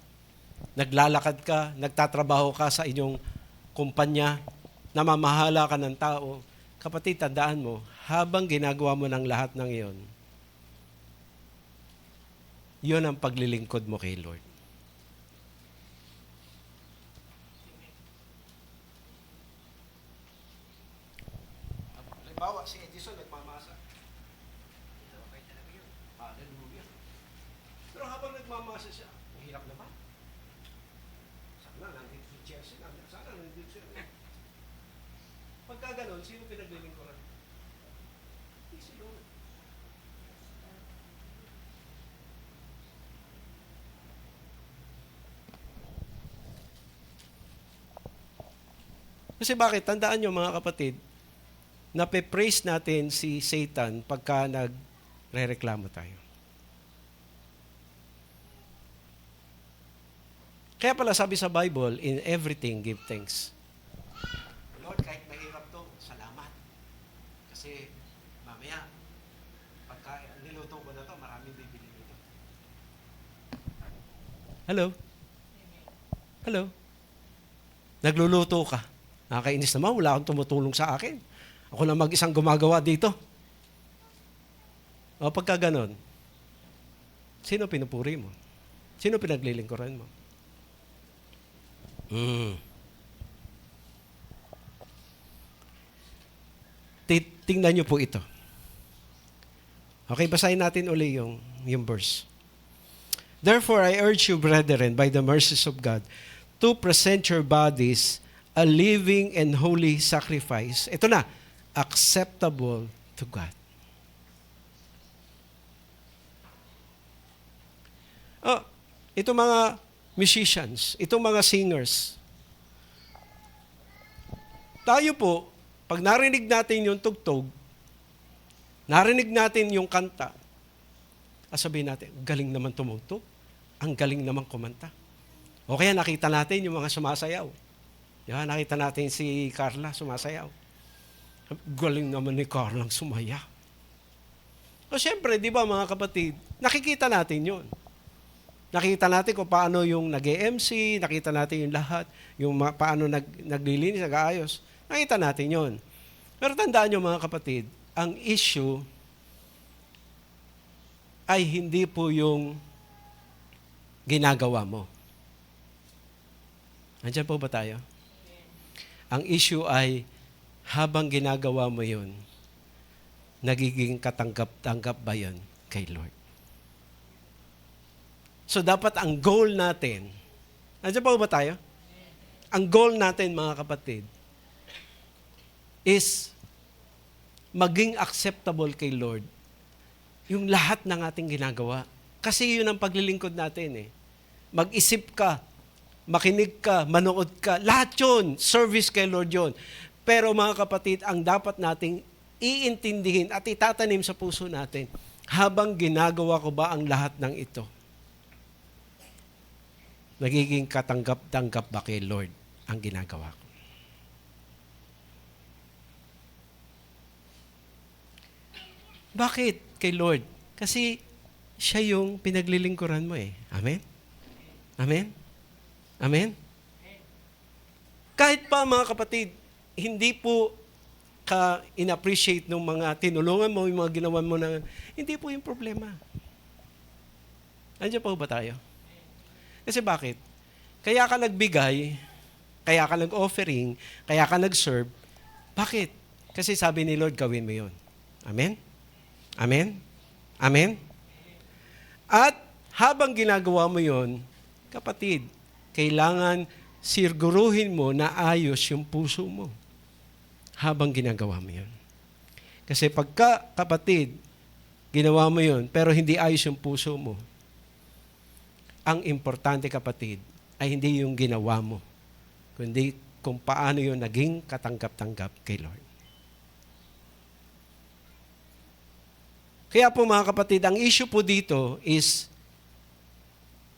naglalakad ka, nagtatrabaho ka sa inyong kumpanya, namamahala ka ng tao, kapatid, tandaan mo, habang ginagawa mo ng lahat ng iyon, yun ang paglilingkod mo kay Lord. Halimbawa, si Edison nagmamasa. Okay talaga yun. Hallelujah. Pero habang nagmamasa siya, mahirap naman. Sana nandito si Chelsea lang. Sana nandito siya. Pagka ganon, sino pinaglilingkuran? Si Lord. Kasi bakit? Tandaan nyo mga kapatid, nape-praise natin si Satan pagka nagre-reklamo tayo. Kaya pala sabi sa Bible, in everything give thanks. Lord, kahit mahirap to, salamat. Kasi mamaya, pagka niluto ko na to, maraming bibili nito. Hello? Hello? Nagluluto ka. Nakakainis naman, wala akong tumutulong sa akin. Ako na mag-isang gumagawa dito. O pagka ganon, sino pinupuri mo? Sino pinaglilingkuran mo? Tingnan niyo po ito. Okay, basahin natin uli yung verse. Therefore, I urge you, brethren, by the mercies of God, to present your bodies a living and holy sacrifice. Ito na, acceptable to God. Oh, ito mga musicians, itong mga singers. Tayo po, pag narinig natin yung tugtog, narinig natin yung kanta, sabihin natin, galing naman tumugtog, ang galing naman kumanta. O kaya nakita natin yung mga sumasayaw. Diba? Nakita natin si Carla sumasayaw. Galing naman ni Carla sumaya. O siyempre, di ba mga kapatid, nakikita natin yun. Nakita natin kung paano yung nag-MC, nakita natin yung lahat, yung paano naglilinis, nag-aayos. Nakita natin yun. Pero tandaan nyo mga kapatid, ang issue ay hindi po yung ginagawa mo. Nandiyan po ba tayo? Ang issue ay habang ginagawa mo yun, nagiging katanggap-tanggap ba yun kay Lord? So dapat ang goal natin, nandiyan pa ba tayo? Ang goal natin mga kapatid is maging acceptable kay Lord yung lahat ng ating ginagawa. Kasi yun ang paglilingkod natin eh. Mag-isip ka, makinig ka, manood ka, lahat yun, service kay Lord yun. Pero mga kapatid, ang dapat nating iintindihin at itatanim sa puso natin, habang ginagawa ko ba ang lahat ng ito? Nagiging katanggap-tanggap ba kay Lord ang ginagawa ko? Bakit kay Lord? Kasi siya yung pinaglilingkuran mo eh. Amen? Amen? Amen? Kahit pa mga kapatid, hindi po ka in-appreciate ng mga tinulungan mo, yung mga ginawa mo na, hindi po yung problema. Andiyan po ba tayo? Kasi bakit? Kaya ka nagbigay, kaya ka nag-offering, kaya ka nag-serve. Bakit? Kasi sabi ni Lord, gawin mo yun. Amen? Amen? Amen? At habang ginagawa mo yun, kapatid, kailangan siguruhin mo na ayos yung puso mo habang ginagawa mo yun. Kasi pagka, kapatid, ginawa mo yun, pero hindi ayos yung puso mo, ang importante, kapatid, ay hindi yung ginawa mo, kundi kung paano yun naging katanggap-tanggap kay Lord. Kaya po mga kapatid, ang issue po dito is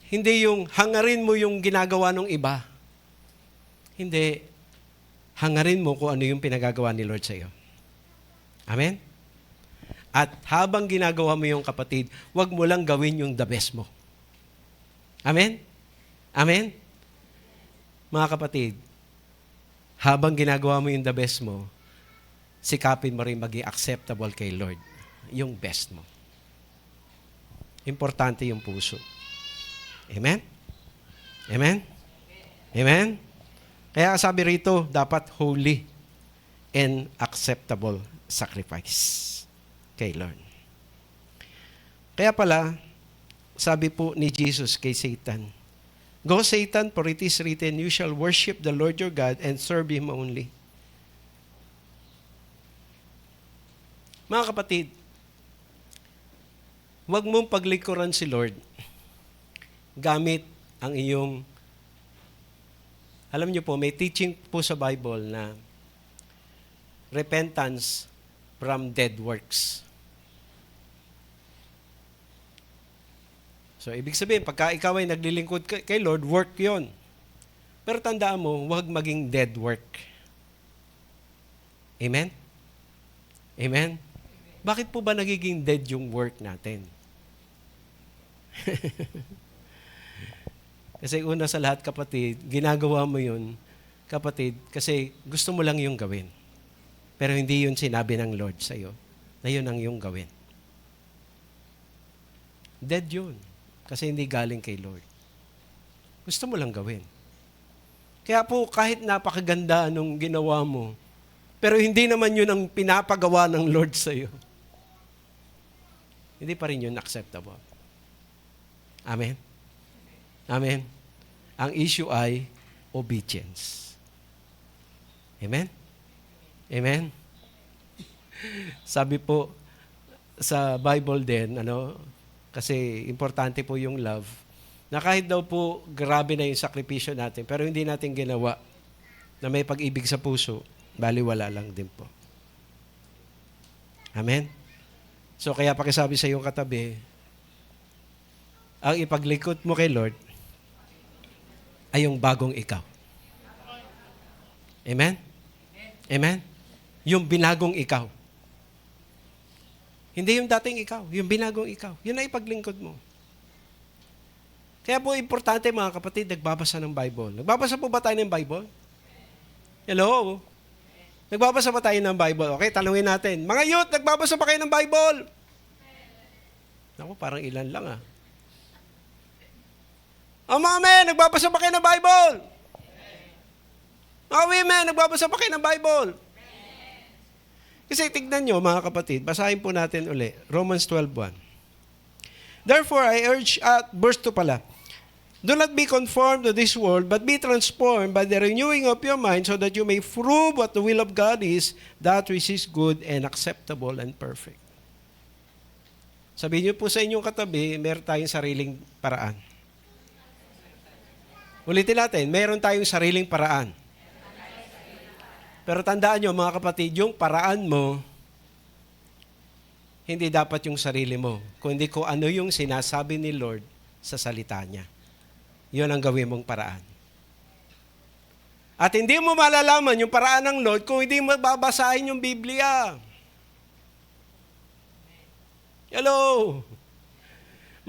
hindi yung hangarin mo yung ginagawa ng iba. Hindi. Hangarin mo kung ano yung pinagagawa ni Lord sa iyo. Amen? At habang ginagawa mo yung kapatid, huwag mo lang gawin yung the best mo. Amen? Amen? Mga kapatid, habang ginagawa mo yung the best mo, sikapin mo rin maging acceptable kay Lord. Yung best mo. Importante yung puso. Amen? Amen? Amen? Kaya sabi rito, dapat holy and acceptable sacrifice kay Lord. Kaya pala, sabi po ni Jesus kay Satan, "Go, Satan, for it is written, you shall worship the Lord your God and serve Him only." Mga kapatid, huwag mong paglikuran si Lord gamit ang iyong, alam niyo po, may teaching po sa Bible na repentance from dead works. So, ibig sabihin, pagka ikaw ay naglilingkod kay Lord, work yon. Pero tandaan mo, huwag maging dead work. Amen? Amen? Bakit po ba nagiging dead yung work natin? Kasi una sa lahat, kapatid, ginagawa mo yun, kapatid, kasi gusto mo lang yung gawin. Pero hindi yun sinabi ng Lord sa iyo, na yun ang yung gawin. Dead yun. Kasi hindi galing kay Lord. Gusto mo lang gawin. Kaya po, kahit napakaganda nung ginawa mo, pero hindi naman yun ang pinapagawa ng Lord sa iyo, hindi pa rin yun acceptable. Amen? Amen? Ang issue ay obedience. Amen? Amen? Sabi po sa Bible din, kasi importante po yung love, na kahit daw po grabe na yung sakripisyo natin, pero hindi natin ginawa na may pag-ibig sa puso, baliwala lang din po. Amen? So kaya pakisabi sa iyong katabi, ang ipaglikod mo kay Lord ay yung bagong ikaw. Amen? Amen? Yung binagong ikaw. Hindi yung dating ikaw, yung binagong ikaw. Yun ay ipaglingkod mo. Kaya po importante mga kapatid, nagbabasa ng Bible. Nagbabasa po ba tayo ng Bible? Hello? Nagbabasa ba tayo ng Bible? Okay, tanungin natin. Mga youth, nagbabasa ba kayo ng Bible? Naku, parang ilan lang mga men, nagbabasa ba kayo ng Bible? Mga women, nagbabasa ba kayo ng Bible? Kasi tignan nyo, mga kapatid, basahin po natin uli. Romans 12:1. Therefore, I urge, verse 2 pala, do not be conformed to this world, but be transformed by the renewing of your mind so that you may prove what the will of God is, that which is good and acceptable and perfect. Sabihin niyo po sa inyong katabi, meron tayong sariling paraan. Ulitin natin, meron tayong sariling paraan. Pero tandaan nyo, mga kapatid, yung paraan mo, hindi dapat yung sarili mo, kundi kung ano yung sinasabi ni Lord sa salita niya. Yun ang gawin mong paraan. At hindi mo malalaman yung paraan ng Lord kung hindi mo babasahin yung Biblia. Hello!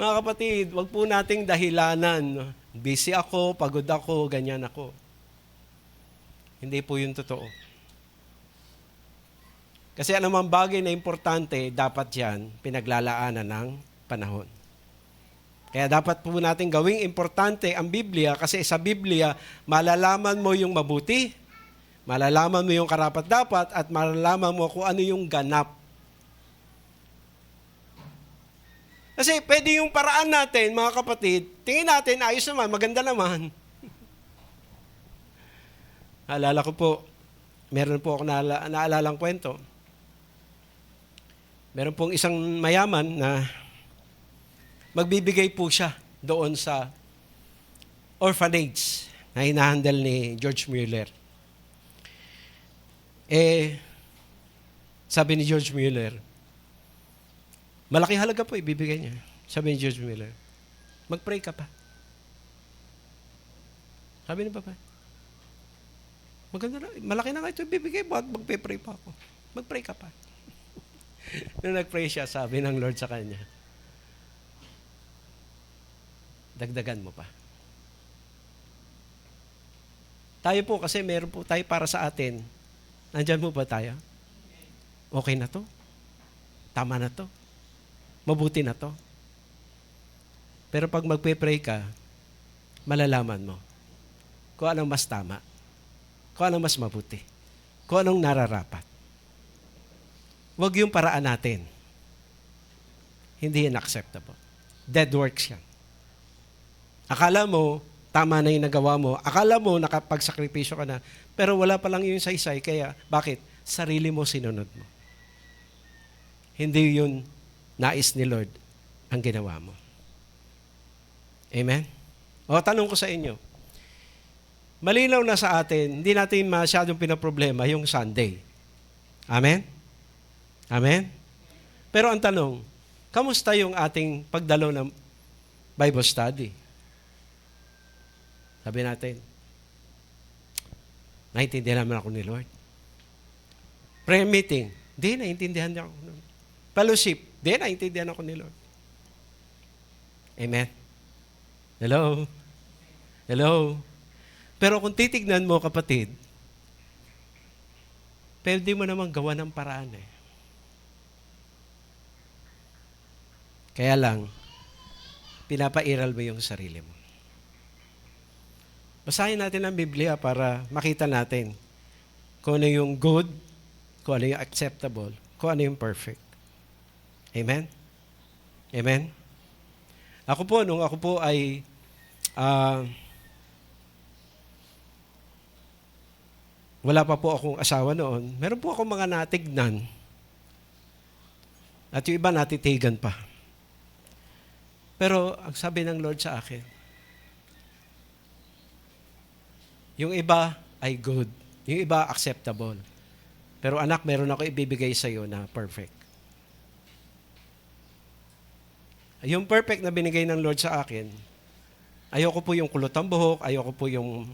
Mga kapatid, wag po nating dahilanan. Busy ako, pagod ako, ganyan ako. Hindi po yun totoo. Kasi anumang bagay na importante, dapat yan pinaglalaanan ng panahon. Kaya dapat po natin gawing importante ang Biblia kasi sa Biblia, malalaman mo yung mabuti, malalaman mo yung karapat-dapat, at malalaman mo kung ano yung ganap. Kasi pwede yung paraan natin, mga kapatid, tingin natin, ayos naman, maganda naman. Alala ko po, meron po ako naalalang kwento. Meron pong isang mayaman na magbibigay po siya doon sa orphanage na hinahandle ni George Mueller. Sabi ni George Mueller, malaking halaga po ibibigay niya. Sabi ni George Mueller, mag-pray ka pa. Sabi ni Papa, maganda na, malaki na nga ito ibibigay, bakit magpe-pray pa ako? Mag-pray ka pa. Nung nag-pray siya, sabi ng Lord sa kanya, dagdagan mo pa. Tayo po, kasi meron po tayo para sa atin. Nandyan mo ba tayo? Okay na to? Tama na to? Mabuti na to? Pero pag magpe-pray ka, malalaman mo kung anong mas tama, kung anong mas mabuti, kung anong nararapat. Huwag yung paraan natin. Hindi yan acceptable. Dead works yan. Akala mo, tama na yung nagawa mo. Akala mo, nakapagsakripisyo ka na. Pero wala pa lang yung saysay. Kaya, bakit? Sarili mo sinunod mo. Hindi yun nais ni Lord ang ginawa mo. Amen? O, tanong ko sa inyo. Malinaw na sa atin, hindi natin masyadong pinaproblema yung Sunday. Amen? Amen? Pero ang tanong, kamusta yung ating pagdalo ng Bible study? Sabi natin, naintindihan naman ako ni Lord. Prayer meeting, di, naintindihan niya ako. Fellowship, di, naintindihan ako ni Lord. Amen? Hello? Hello? Pero kung titignan mo, kapatid, pwede mo namang gawa ng paraan eh. Kaya lang, pinapairal mo yung sarili mo. Basahin natin ang Biblia para makita natin kung ano yung good, kung ano yung acceptable, kung ano yung perfect. Amen? Amen? Ako po, nung ako po ay wala pa po akong asawa noon, meron po akong mga natignan at yung iba natitigan pa. Pero ang sabi ng Lord sa akin, yung iba ay good, yung iba acceptable. Pero anak, meron ako ibibigay sa iyo na perfect. Yung perfect na binigay ng Lord sa akin, ayoko po yung kulot ang buhok, ayoko po yung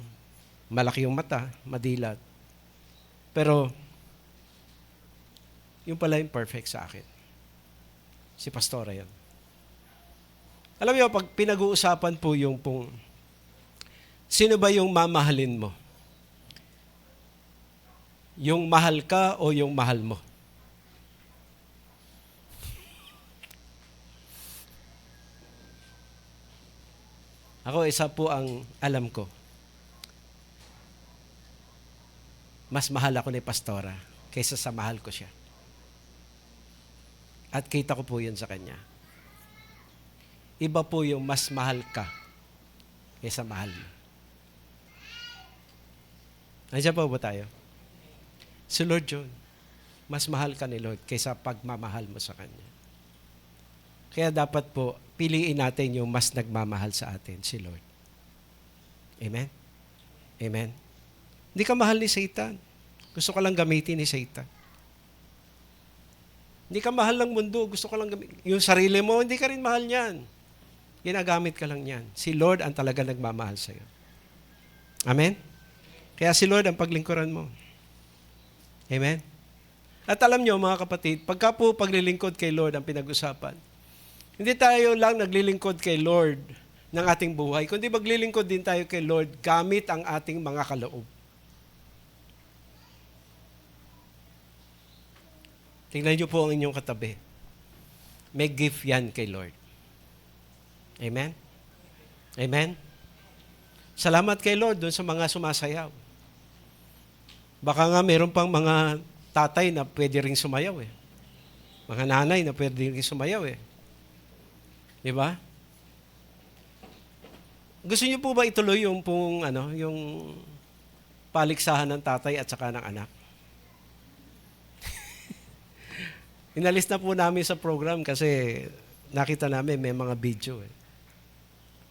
malaki yung mata, madilat. Pero, yung pala yung perfect sa akin. Si Pastora yun. Alam niyo, pag pinag-uusapan po yung pong, sino ba yung mamahalin mo? Yung mahal ka o yung mahal mo? Ako, isa po ang alam ko. Mas mahal ako ni Pastora kaysa sa mahal ko siya. At kita ko po yun sa kanya. Iba po yung mas mahal ka kaysa mahal mo. Nandiyan po ba tayo? Si Lord yun. Mas mahal ka ni Lord kaysa pagmamahal mo sa Kanya. Kaya dapat po, piliin natin yung mas nagmamahal sa atin, si Lord. Amen? Amen? Hindi ka mahal ni Satan. Gusto ka lang gamitin ni Satan. Hindi ka mahal ng mundo. Gusto ka lang gamitin. Yung sarili mo, hindi ka rin mahal niyan. Ginagamit ka lang yan. Si Lord ang talaga nagmamahal sa iyo. Amen? Kaya si Lord ang paglingkuran mo. Amen? At alam nyo, mga kapatid, pagka po paglilingkod kay Lord ang pinag-usapan, hindi tayo lang naglilingkod kay Lord ng ating buhay, kundi maglilingkod din tayo kay Lord gamit ang ating mga kaloob. Tingnan nyo po ang inyong katabi. May gift yan kay Lord. Amen? Amen? Salamat kay Lord doon sa mga sumasayaw. Baka nga meron pang mga tatay na pwede ring sumayaw eh. Mga nanay na pwede ring sumayaw eh. Di ba? Gusto niyo po ba ituloy yung yung paligsahan ng tatay at saka ng anak? Inalis na po namin sa program kasi nakita namin may mga video eh.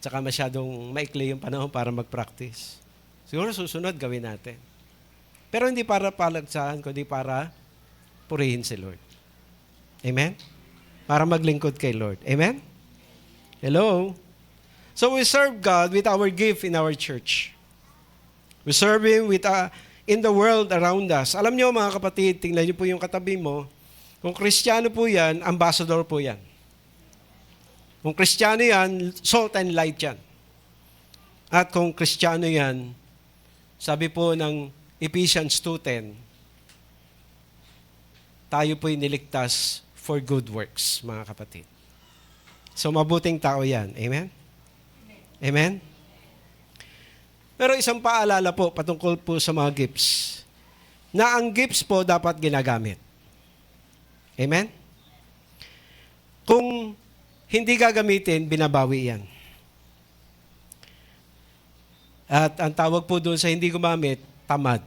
Tsaka masyadong maikli yung panahon para mag-practice. Siguro susunod gawin natin. Pero hindi para palagsahan, kundi para purihin si Lord. Amen? Para maglingkod kay Lord. Amen? Hello? So we serve God with our gift in our church. We serve Him in the world around us. Alam niyo mga kapatid, tingnan niyo po yung katabi mo. Kung Kristiyano po yan, ambassador po yan. Kung Kristiyano yan, salt and light yan. At kung Kristiyano yan, sabi po ng Ephesians 2:10, tayo po'y niligtas for good works, mga kapatid. So mabuting tao yan. Amen? Amen? Pero isang paalala po patungkol po sa mga gifts, na ang gifts po dapat ginagamit. Amen? Kung hindi gagamitin, binabawi yan. At ang tawag po doon sa hindi gumamit, tamad.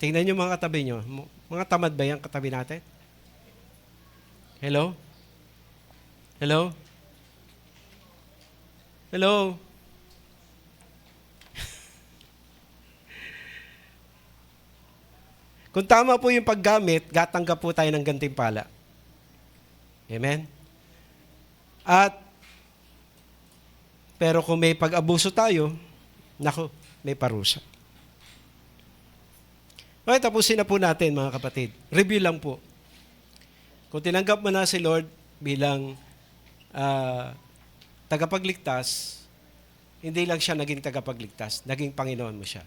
Tingnan niyo mga katabi niyo. Mga tamad ba yan katabi natin? Hello? Hello? Hello? Kung tama po yung paggamit, gatanggap po tayo ng gantimpala. Amen? Pero kung may pag-abuso tayo, naku, may parusa. Okay, tapusin na po natin mga kapatid. Review lang po. Kung tinanggap mo na si Lord bilang tagapagligtas, hindi lang siya naging tagapagligtas, naging Panginoon mo siya.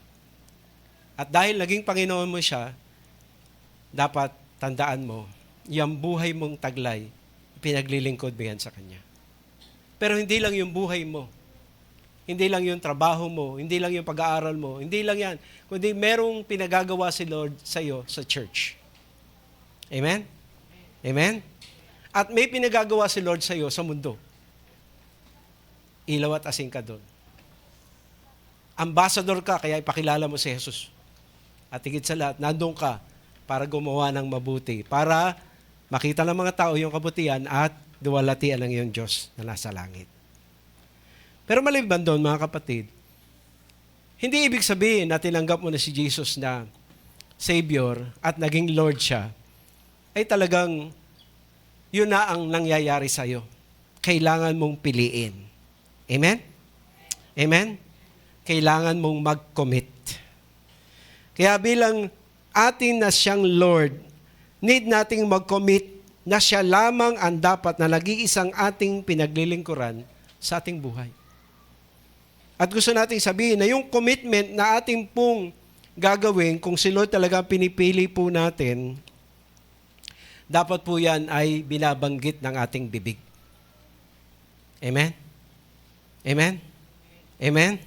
At dahil naging Panginoon mo siya, dapat tandaan mo, yung buhay mong taglay, pinaglilingkod mo yan sa Kanya. Pero hindi lang yung buhay mo, hindi lang yung trabaho mo, hindi lang yung pag-aaral mo, hindi lang yan, kundi merong pinagagawa si Lord sa iyo sa church. Amen? Amen? At may pinagagawa si Lord sa iyo sa mundo. Ilaw at asin ka doon. Ambassador ka, kaya ipakilala mo si Jesus. At higit sa lahat, nandun ka para gumawa ng mabuti, para makita ng mga tao yung kabutihan at duwalatian ng iyong Diyos na nasa langit. Pero maliban doon, mga kapatid, hindi ibig sabihin na tinanggap mo na si Jesus na Savior at naging Lord siya, ay talagang yun na ang nangyayari sa iyo. Kailangan mong piliin. Amen? Amen? Kailangan mong mag-commit. Kaya bilang atin na siyang Lord, need nating mag-commit na siya lamang ang dapat na nag-iisang ating pinaglilingkuran sa ating buhay. At gusto nating sabihin na yung commitment na ating pong gagawin, kung si Lord talaga pinipili po natin, dapat po yan ay binabanggit ng ating bibig. Amen? Amen? Amen?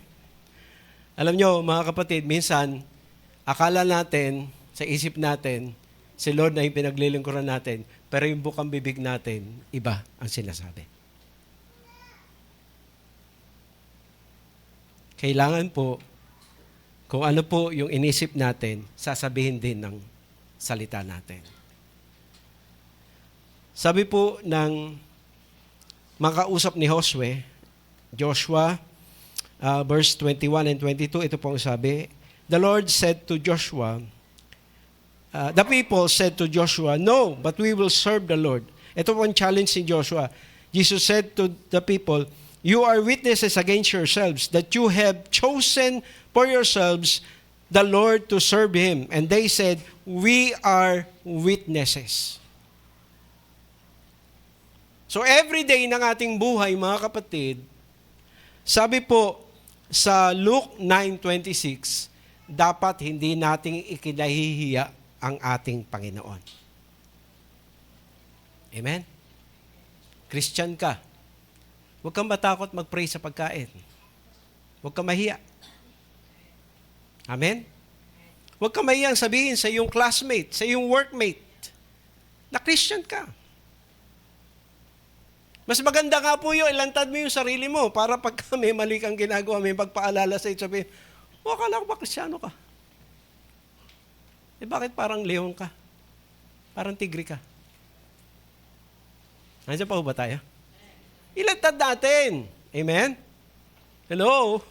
Alam nyo, mga kapatid, minsan, akala natin, sa isip natin, si Lord na yung pinaglilingkuran natin, pero yung bukang bibig natin, iba ang sinasabi. Kailangan po, kung ano po yung inisip natin, sasabihin din ng salita natin. Sabi po ng makausap ni Joshua, verse 21 and 22, ito pong sabi, the Lord said to Joshua, the people said to Joshua, no, but we will serve the Lord. Ito po ang challenge ni Joshua. Jesus said to the people, you are witnesses against yourselves that you have chosen for yourselves the Lord to serve Him. And they said, we are witnesses. So every day ng ating buhay, mga kapatid, sabi po sa Luke 9:26, dapat hindi nating ikinahihiya ang ating Panginoon. Amen? Christian ka. Huwag kang matakot mag-pray sa pagkain. Huwag kang mahiya. Amen? Huwag kang mahiyang sabihin sa iyong classmate, sa iyong workmate, na Christian ka. Mas maganda nga po yun, ilantad mo yung sarili mo para pagka may mali kang ginagawa, may pagpaalala sa iyo, sabihin, akala ko ba Kristiyano ka? Bakit parang leon ka? Parang tigre ka? Nandiyan pa ba tayo? Ilantad natin. Amen? Hello?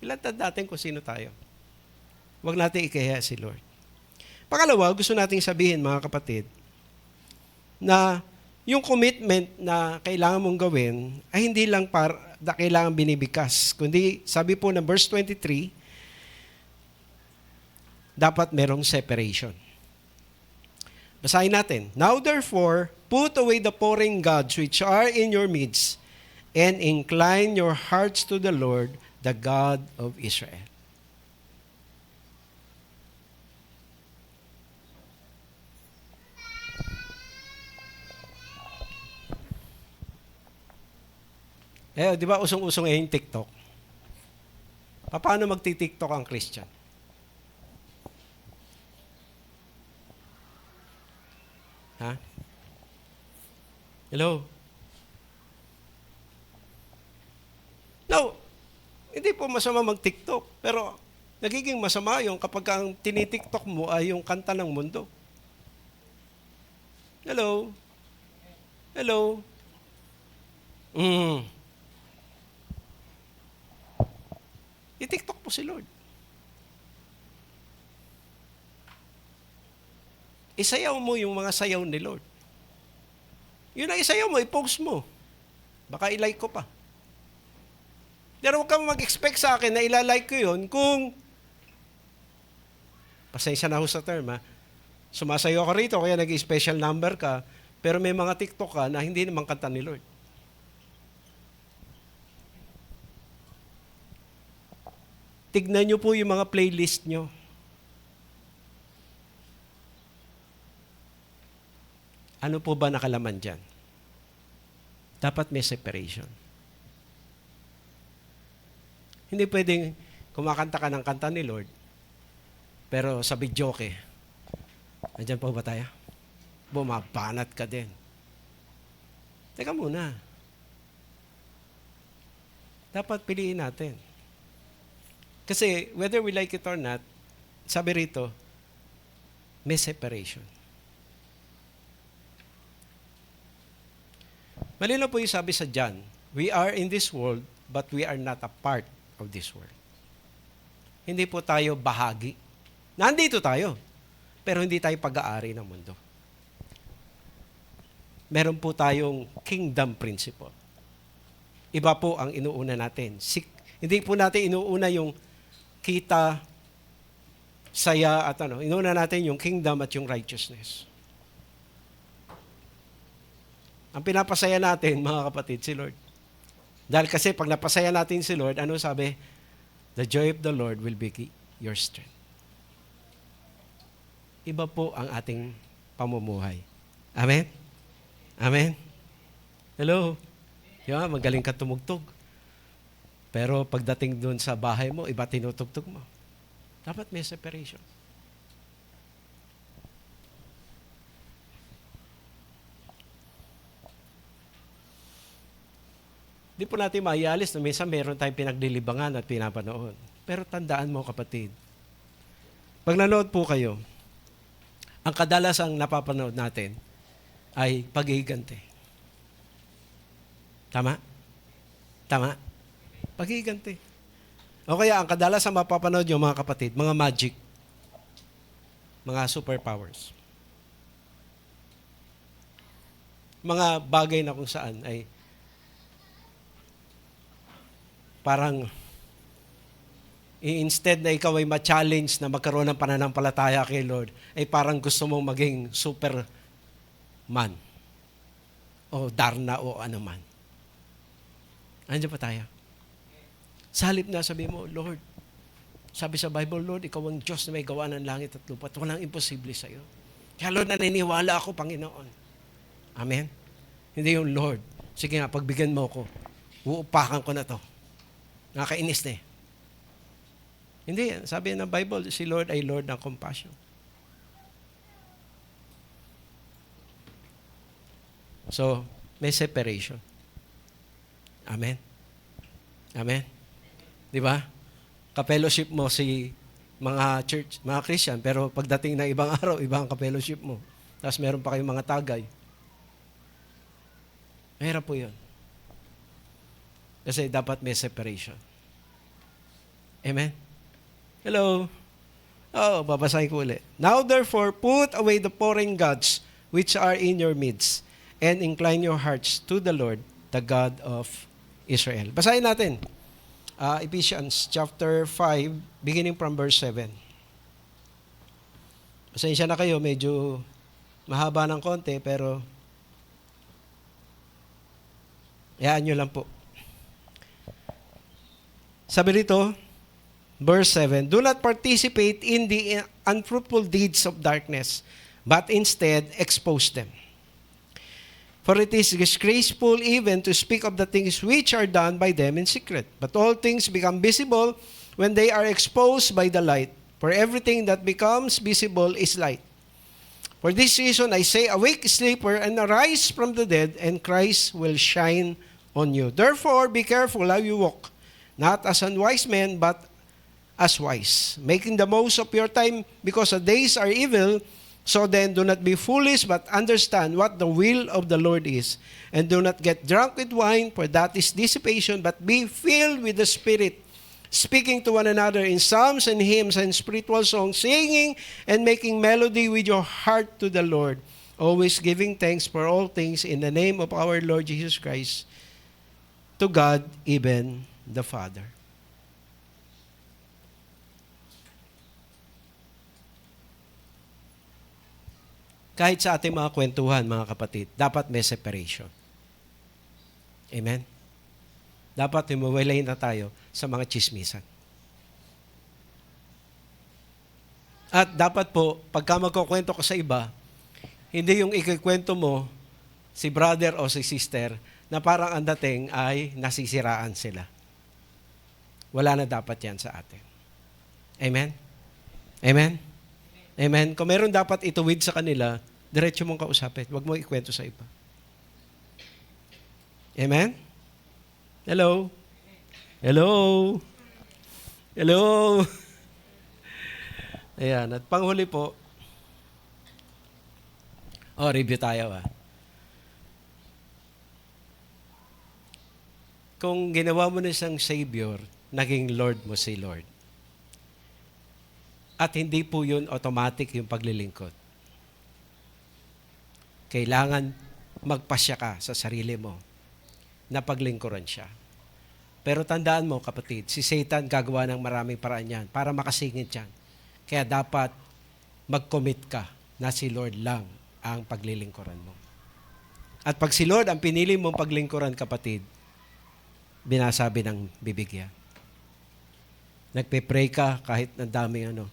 Ilantad natin kung sino tayo. Huwag natin ikaya si Lord. Pangalawa, gusto nating sabihin, mga kapatid, na yung commitment na kailangan mong gawin ay hindi lang na kailangan binibigkas. Kundi, sabi po na verse 23, dapat merong separation. Basahin natin. Now therefore, put away the foreign gods which are in your midst, and incline your hearts to the Lord, the God of Israel. Di ba usong-usong yung TikTok? Paano magti-TikTok ang Christian? Ha? Hello? No, hindi po masama mag-TikTok. Pero nagiging masama yung kapag ang tinitiktok mo ay yung kanta ng mundo. Hello? Hello? I-TikTok po si Lord. Isayaw mo yung mga sayaw ni Lord. Yun na isayaw mo, i-post mo. Baka i-like ko pa. Pero huwag kang mag-expect sa akin na ilalike ko yun kung, pasensya na ho sa term ha, sumasayo ka rito, kaya nag-special number ka, pero may mga TikTok ka na hindi naman kanta ni Lord. Tignan nyo po yung mga playlist nyo. Ano po ba nakalaman dyan? Dapat may separation. Hindi pwedeng kumakanta ka ng kanta ni Lord, pero sa videoke, andyan po ba tayo? Bumabanat ka din. Teka muna. Dapat piliin natin. Kasi whether we like it or not, sabi rito, may separation. Malinaw po yung sabi sa John, we are in this world, but we are not a part of this world. Hindi po tayo bahagi. Nandito tayo, pero hindi tayo pag-aari ng mundo. Meron po tayong kingdom principle. Iba po ang inuuna natin. Hindi po natin inuuna yung kita, saya, at inuuna natin yung kingdom at yung righteousness. Ang pinapasaya natin, mga kapatid, si Lord. Dahil kasi pag napasaya natin si Lord, ano sabi? The joy of the Lord will be your strength. Iba po ang ating pamumuhay. Amen? Amen? Hello? Yeah, magaling ka tumugtog. Pero pagdating doon sa bahay mo, iba tinutugtog mo. Dapat may separation. Di po natin maialis na minsan meron tayong pinaglilibangan at pinapanood. Pero tandaan mo, kapatid, pag nanood po kayo, ang kadalasang napapanood natin ay pag-iigante. Tama? Tama? Pag-iigante. O kaya ang kadalasang mapapanood yung mga kapatid, mga magic, mga superpowers. Mga bagay na kung saan ay parang instead na ikaw ay ma-challenge na magkaroon ng pananampalataya kay Lord, ay parang gusto mong maging superman o Darna o ano man. Andiyan pa tayo. Sa halip na sabi mo, Lord, sabi sa Bible, Lord, ikaw ang Diyos na may gawa ng langit at lupa at walang imposible sa iyo. Kaya Lord, naniniwala ako, Panginoon. Amen? Hindi yung Lord, Sige nga, pagbigyan mo ako. Uupakan ko na to. Nakakainis na eh. Hindi, sabi ng Bible, si Lord ay Lord ng compassion. So, may separation. Amen? Amen? Di ba? Ka-fellowship mo si mga church, mga Christian, pero pagdating ng ibang araw, ibang ka-fellowship mo. Tapos meron pa kayong mga tagay. Mahirap po yun. Kasi dapat may separation. Amen? Hello? Oh, babasahin ko ulit. Now therefore, put away the foreign gods which are in your midst, and incline your hearts to the Lord, the God of Israel. Basahin natin. Ephesians chapter 5, beginning from verse 7. Pasensya na kayo, medyo mahaba ng konti, pero hayaan nyo lang po. Sabi rito, verse 7, do not participate in the unfruitful deeds of darkness, but instead expose them. For it is disgraceful even to speak of the things which are done by them in secret. But all things become visible when they are exposed by the light. For everything that becomes visible is light. For this reason I say, awake, sleeper, and arise from the dead, and Christ will shine on you. Therefore, be careful how you walk, not as unwise men, but as wise, making the most of your time, because the days are evil. So then, do not be foolish, but understand what the will of the Lord is. And do not get drunk with wine, for that is dissipation, but be filled with the Spirit, speaking to one another in psalms and hymns and spiritual songs, singing and making melody with your heart to the Lord, always giving thanks for all things in the name of our Lord Jesus Christ, to God, even the Father. Kahit sa ating mga kwentuhan, mga kapatid, dapat may separation. Amen? Dapat himuwalay na tayo sa mga chismisan. At dapat po, pagka magkukwento ka sa iba, hindi yung ikikwento mo si brother o si sister na parang ang dating ay nasisiraan sila. Wala na dapat yan sa atin. Amen? Amen? Amen? Kung meron dapat ituwid sa kanila, diretso mong kausapin. Huwag mo ikwento sa iba. Amen? Hello? Hello? Hello? Ayan. At panghuli po, review tayo . Kung ginawa mo na siyang Savior, naging Lord mo si Lord. At hindi po yun automatic yung paglilingkod. Kailangan magpasya ka sa sarili mo na paglingkuran siya. Pero tandaan mo, kapatid, si Satan gagawa ng maraming paraan yan para makasingit yan. Kaya dapat mag-commit ka na si Lord lang ang paglilingkuran mo. At pag si Lord ang pinili mong paglingkuran, kapatid, binasabi ng bibigyan. Nagpe-pray ka kahit ang daming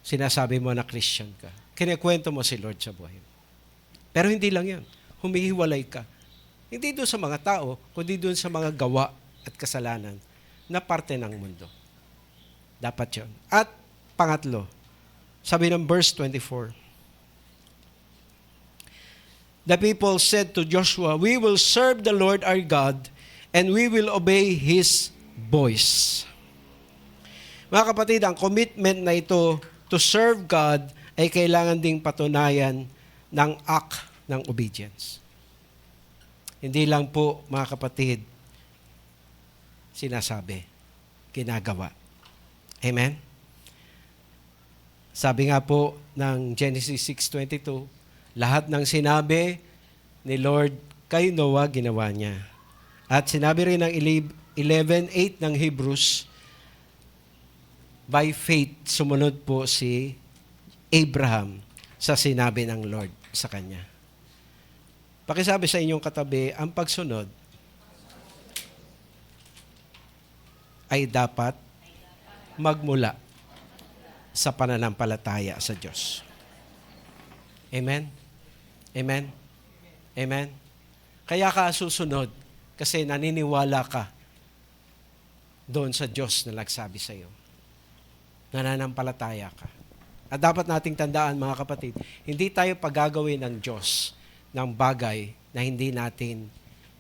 sinasabi mo na Christian ka. Kinikwento mo si Lord sa buhay mo. Pero hindi lang yan. Humihiwalay ka. Hindi doon sa mga tao, kundi doon sa mga gawa at kasalanan na parte ng mundo. Dapat yun. At pangatlo, sabi ng verse 24, the people said to Joshua, we will serve the Lord our God, and we will obey His voice. Mga kapatid, ang commitment na ito to serve God ay kailangan ding patunayan ng act ng obedience. Hindi lang po, mga kapatid, sinasabi, ginagawa. Amen? Sabi nga po ng Genesis 6:22, lahat ng sinabi ni Lord kay Noah, ginawa niya. At sinabi rin ng 11:8 ng Hebrews, by faith, sumunod po si Abraham sa sinabi ng Lord sa kanya. Pakisabi sa inyong katabi, ang pagsunod ay dapat magmula sa pananampalataya sa Diyos. Amen? Amen? Amen? Kaya ka susunod, Kasi naniniwala ka doon sa Diyos na nagsabi sa iyo. Nananampalataya ka. At dapat nating tandaan, mga kapatid, hindi tayo pagagawin ng Diyos ng bagay na hindi natin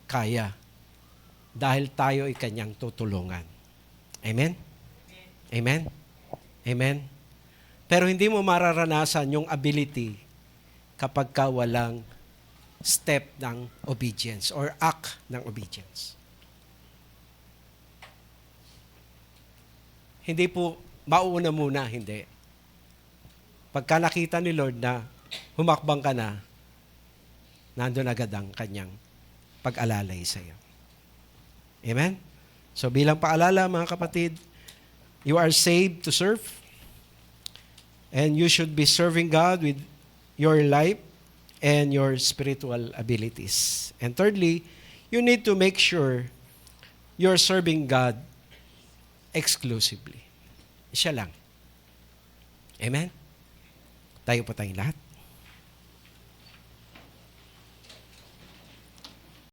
kaya dahil tayo ay Kanyang tutulungan. Amen? Amen? Amen? Pero hindi mo mararanasan yung ability kapag ka walang step ng obedience or act ng obedience. Hindi po mauna muna, hindi. Pagka nakita ni Lord na humakbang ka na, nandun agad ang kanyang pag-alalay sa iyo. Amen? So bilang paalala, mga kapatid, you are saved to serve, and you should be serving God with your life and your spiritual abilities. And thirdly, you need to make sure you're serving God exclusively. Siya lang. Amen? Tayo po tayong lahat.